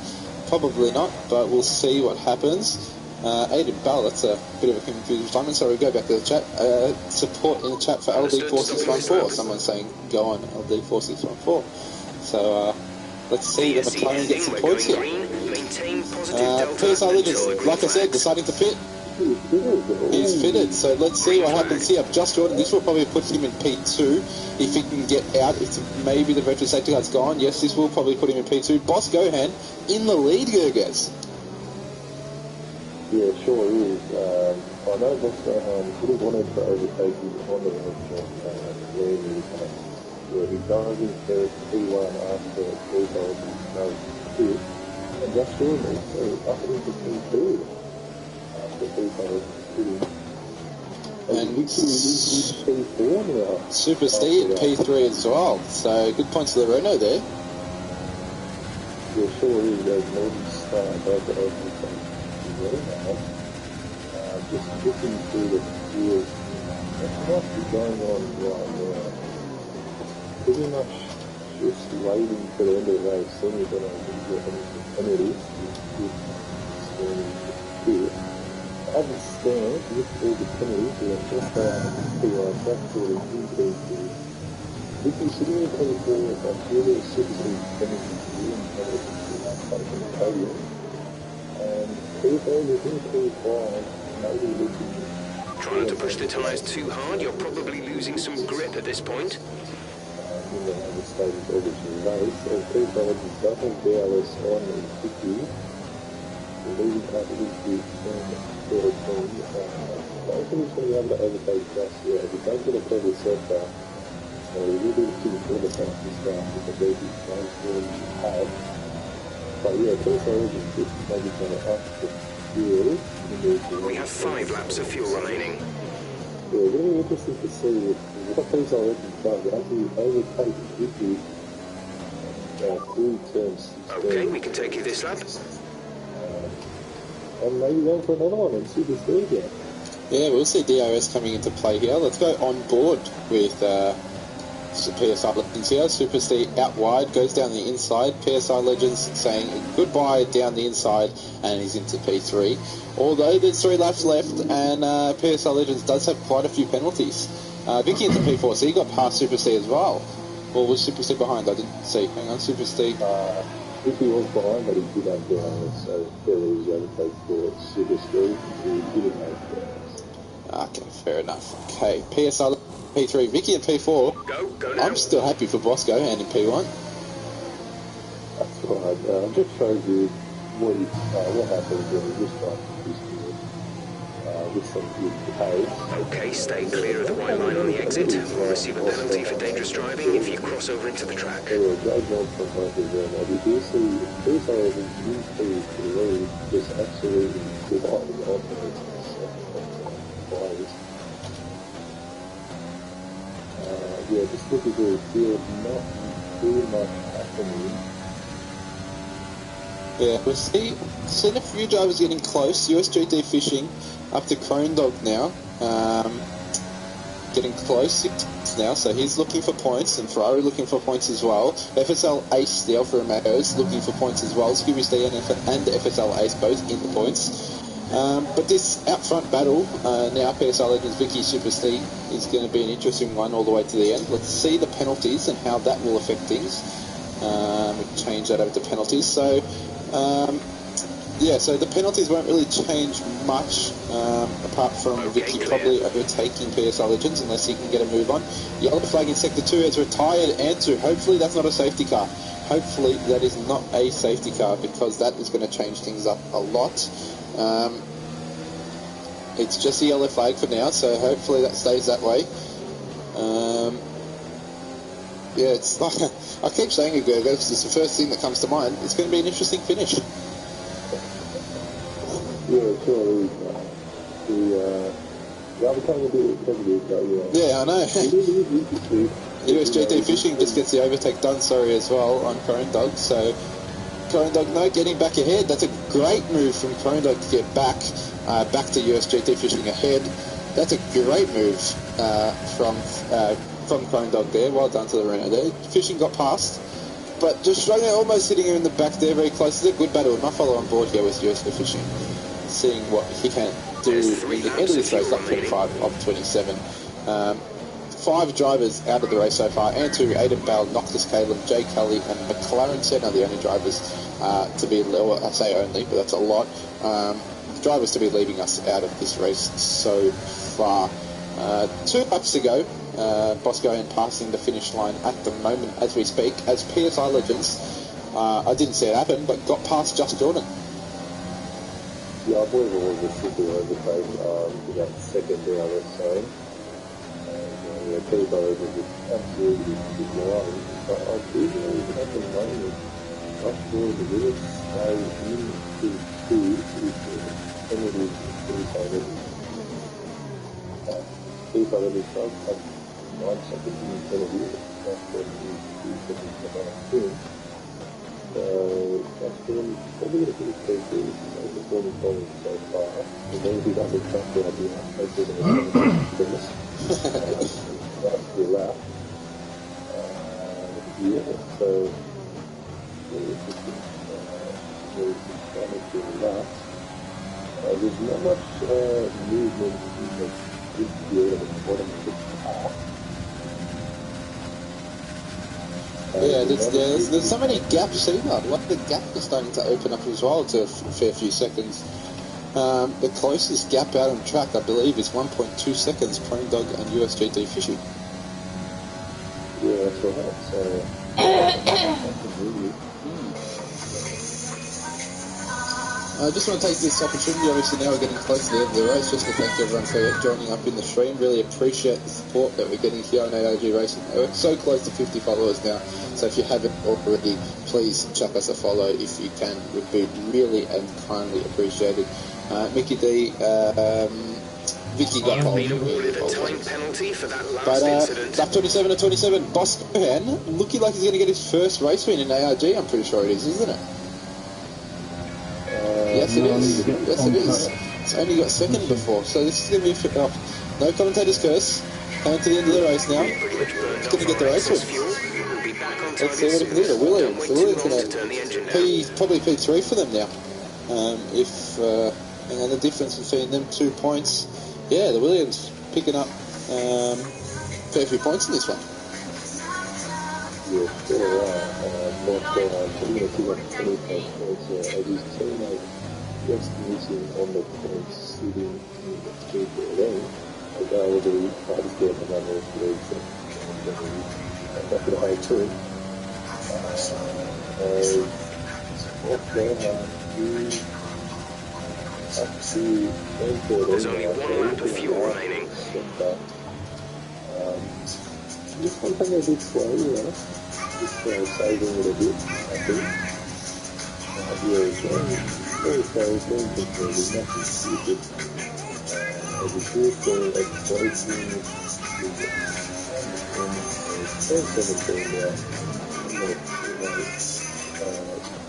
S7: Probably not, but we'll see what happens. Aiden Bell, that's a bit of a confusing time. So we go back to the chat. Support in the chat for LD4614. Someone's saying go on LD4614. So let's see the McLaren get some points here. PSI Legends, like I said, deciding to pit. He's fitted, so let's see what happens here. Just Jordan, this will probably put him in P2 if he can get out. If maybe the virtual safety car's gone, yes, this will probably put him in P2. Boss Gohan in the lead, Gerges.
S6: Yeah, sure is. I know Boss Gohan could have wanted to overtake him on the road where he dives into P1 after 3 goals and no pit. And Just Jordan also up into P2. the people hitting.
S7: And
S6: P4 now.
S7: Super Steve P3 as well. So good points for the Renault there.
S6: Yeah, sure is. There's more than start about the open thing. Just looking through the field, what might be going on right now? Pretty much just waiting for the end of the race, seeing if they're going to get any penalties. I understand with all the penalties, we have just that's sort of increasing. If you sit in P4, that's really a citizen penalty and penalty taken the podium. And if they was in P5, maybe looking.
S8: Trying to push the tyres too hard, you're probably losing some grip at this point.
S6: In the United States origin race, or P5 does have DLS on in 50. Leading up into 14, I don't think he's going to be able to overtake just yet. If he does get a further setback, he will be looking for the fastest start because they do trying to have. But yeah, P5 origin 50 maybe going to up the fuel.
S8: We have 5 laps of fuel remaining.
S6: Yeah, really interesting to see what P5 origin does. As he overtakes 50 through turns.
S8: Okay, we can take you this lap.
S6: And maybe go for another one and Super Steve again.
S7: Yeah, we'll see DRS coming into play here. Let's go on board with PSI Legends here. Super Steve out wide, goes down the inside. PSI Legends saying goodbye down the inside, and he's into P3. Although there's 3 laps left, and PSI Legends does have quite a few penalties. Vicky into P4, so he got past Super Steve as well. Or was Super Steve behind? I didn't see. Hang on, Super Steve.
S6: If he was behind, but he did have DRS, so fairly easy overtake for Super Steve. He didn't have DRS.
S7: Okay, fair enough. Okay, PSI P3, Vicky at P4.
S8: Go now.
S7: I'm still happy for Bosco and in P1.
S6: That's right. Just shows you what happens when you just try to with some good pace.
S8: Okay, stay clear of the white line on the exit. We'll receive a penalty for dangerous driving if you cross over into the track.
S6: Anyway, great job from both of them. We do see PSI in lead just absolutely dividing on players. Yeah, just looking through the field, not too much happening.
S7: Yeah, we've seen a few drivers getting close. USGT Fishing up to Crone Dog now. Getting close now, so he's looking for points, and Ferrari looking for points as well. FSL Ace, the Alfa Romeo, is looking for points as well. Scooby Steve and FSL Ace both in the points. But this out front battle, now PSI Legends Vicky Super Steve, is going to be an interesting one all the way to the end. Let's see the penalties and how that will affect things. Change that over to penalties. So, yeah, so the penalties won't really change much, apart from Vicky probably overtaking PSI Legends unless he can get a move on. Yellow flag in Sector 2 has retired Andrew. Hopefully that's not a safety car. Hopefully that is not a safety car, because that is going to change things up a lot. It's just a yellow flag for now, so hopefully that stays that way. Yeah, it's like, I keep saying it, because it's the first thing that comes to mind. It's going to be an interesting finish.
S6: Yeah, sure. I'll become a bit repetitive, but yeah.
S7: Yeah, I know. USGT Fishing just gets the overtake done, as well, on Crone Dog. So, Crone Dog, no, getting back ahead. That's a great move from Crone Dog to get back to USGT Fishing ahead. That's a great move from Crone Dog there. Well done to the Renault there. Fishing got past, but just struggling, almost sitting in the back there, very close. It's a good battle. My follow on board here with USGT Fishing, seeing what he can do at the end of this race, up 25 of 27. 5 drivers out of the race so far. Andrew, Aiden Bell, Noctis Caleb, Jay Kelly, and McLaren Senna are the only drivers to be, well, I say only, but that's a lot, drivers to be leaving us out of this race so far. 2 laps to go. Bosco and passing the finish line at the moment as we speak, as PSI Legends, I didn't see it happen, but got past Just Jordan.
S6: Yeah, I believe it was a super overtake in that second round of zone. Yeah, PSI Legends is absolutely blind, but I do know at the moment, Just Jordan will stay into 2 is penalty suicide. Suicide is does have 9 seconds in penalty. That's 2 seconds for 19. So that's probably going to be pretty performing polling so far. And then if he doesn't track the idea, hopefully going to be this. That's the lap. Yeah, so there's not much movement in the field at the bottom of the car.
S7: Yeah, there's so many gaps either. Like the gap is starting to open up as well to a fair few seconds. The closest gap out on track, I believe, is 1.2 seconds, Prone Dog and USGT Fishing.
S6: Yeah, that's right. So,
S7: I just want to take this opportunity, obviously now we're getting close to the end of the race, just to thank everyone for joining up in the stream. Really appreciate the support that we're getting here on ARG Racing. We're so close to 50 followers now, so if you haven't already, please chuck us a follow if you can. Would be really and kindly appreciated. Mickey D, Vicky got
S8: You've
S7: pole.
S8: been awarded a time penalty for that last
S7: But
S8: incident.
S7: lap 27 to 27, Boss Gohan looking like he's going to get his first race win in ARG, I'm pretty sure it is, isn't it? Yes, it is. Yes, it is. It's only got second before, so this is going to be no commentator's curse. Coming to the end of the race now. It's going to get the race win. Let's see what it can do. The Williams going to probably P3 for them now. And the difference between them 2 points, yeah, the Williams picking up fair few points in this one.
S6: Yeah, sure are. But pretty much he got 25 points as his teammate just missing on the points sitting in the street alone. The guy was really trying to get the number of leagues and back in the high two.
S8: There's only one lap of fuel remaining.
S6: Just something a bit slow, you know. Just saving it a bit, I think. Yeah, it's very slow, very conservative, nothing stupid. The fuel thing, explosion, it's 17 now.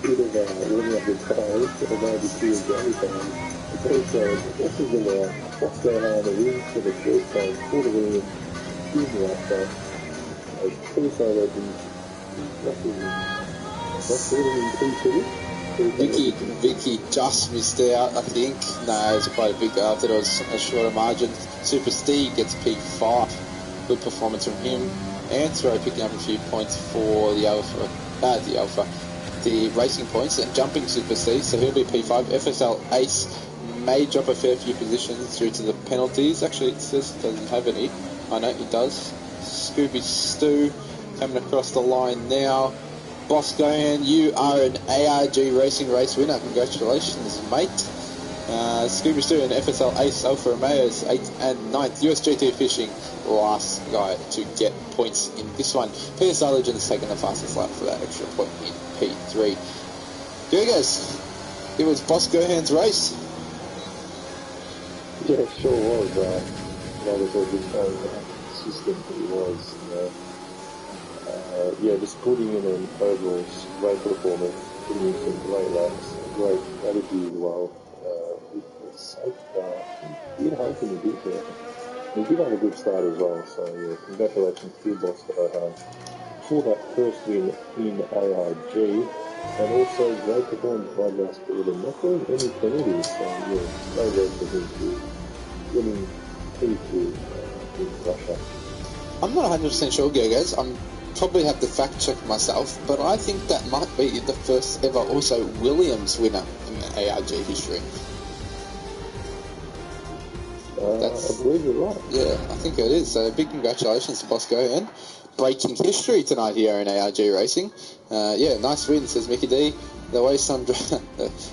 S6: Bit of warming up the tires, bit of barbecue and jelly time. It's also, this is about what's going on in the wing for the first time, for the wing, excuse me after. Pretty solid legends, nothing
S7: Vicky just missed out, I think. No, it was quite a big gap. It was a shorter margin. Super Steve gets P5. Good performance from him. Anthro picking up a few points for the racing points and jumping Super Steve, so he'll be P5. FSL Ace may drop a fair few positions due to the penalties. Actually, it says it doesn't have any. I know it does. Scooby Stu coming across the line now. Boss Gohan, you are an ARG Racing race winner. Congratulations, mate. Scooby Stu and FSL Ace Alfa Romeo's 8th and 9th. USGT Fishing, last guy to get points in this one. PSR Legends taking the fastest lap for that extra point in P3. Here he goes. It was Boss Gohan's race.
S6: Yeah, it sure was. That was a good time. System that he was, yeah, just putting in an overall great performance, putting in some great laps, great attitude as well. It's safe. He had hope in the bit there. He did have a good start as well, so yeah, congratulations to Boss Gohan for that first win in ARG, and also great performance by Gus Gordon. Not doing any penalties, so yeah, no rest for him to winning P2 in Russia.
S7: I'm not 100% sure, guys. I'm probably have to fact check myself, but I think that might be the first ever also Williams winner in the ARG history.
S6: I believe you're right.
S7: Yeah, I think it is. So big congratulations to Boss Gohan. Breaking history tonight here in ARG Racing. Yeah, nice win, says Mickey D. The way some...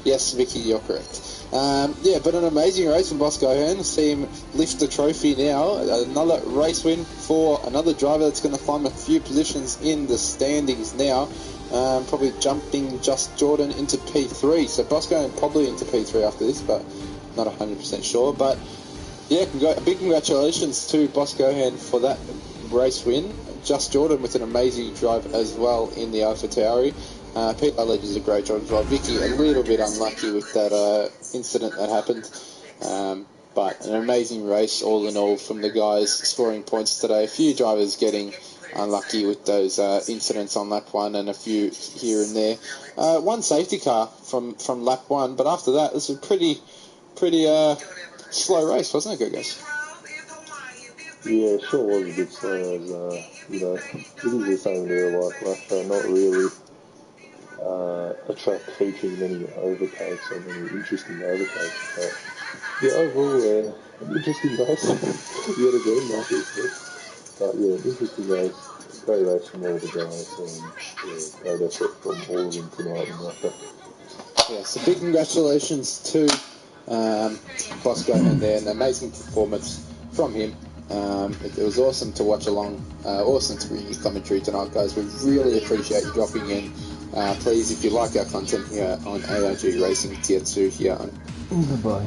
S7: yes, Vicky, you're correct. Yeah, but an amazing race from Bosco Hearn. See him lift the trophy now. Another race win for another driver that's going to climb a few positions in the standings now. Probably jumping Just Jordan into P3. So Bosco Hearn probably into P3 after this, but not 100% sure. But yeah, big congratulations to Bosco Hearn for that race win. Just Jordan with an amazing drive as well in the Alpha Tauri. Pete Ludledge is a great driver as well. Vicky a little bit unlucky with that incident that happened. But an amazing race all in all from the guys scoring points today. A few drivers getting unlucky with those incidents on lap 1 and a few here and there. One safety car from lap 1, but after that it was a pretty slow race, wasn't it, guys?
S6: Yeah, it sure was a bit slow as, it is the same there, like Russia, not really a track featuring many overtakes or many interesting overtakes, but yeah, overall, an interesting race, yet again, like you said, but yeah, interesting race, great race from all the guys, and yeah, great effort from all of them tonight in Russia.
S7: Yeah, so big congratulations to Bosco and there, an amazing performance from him. It was awesome to watch along, awesome to bring you commentary tonight, guys. We really appreciate you dropping in. Please, if you like our content here on ARG Racing Tier 2 here on...
S1: Goodbye.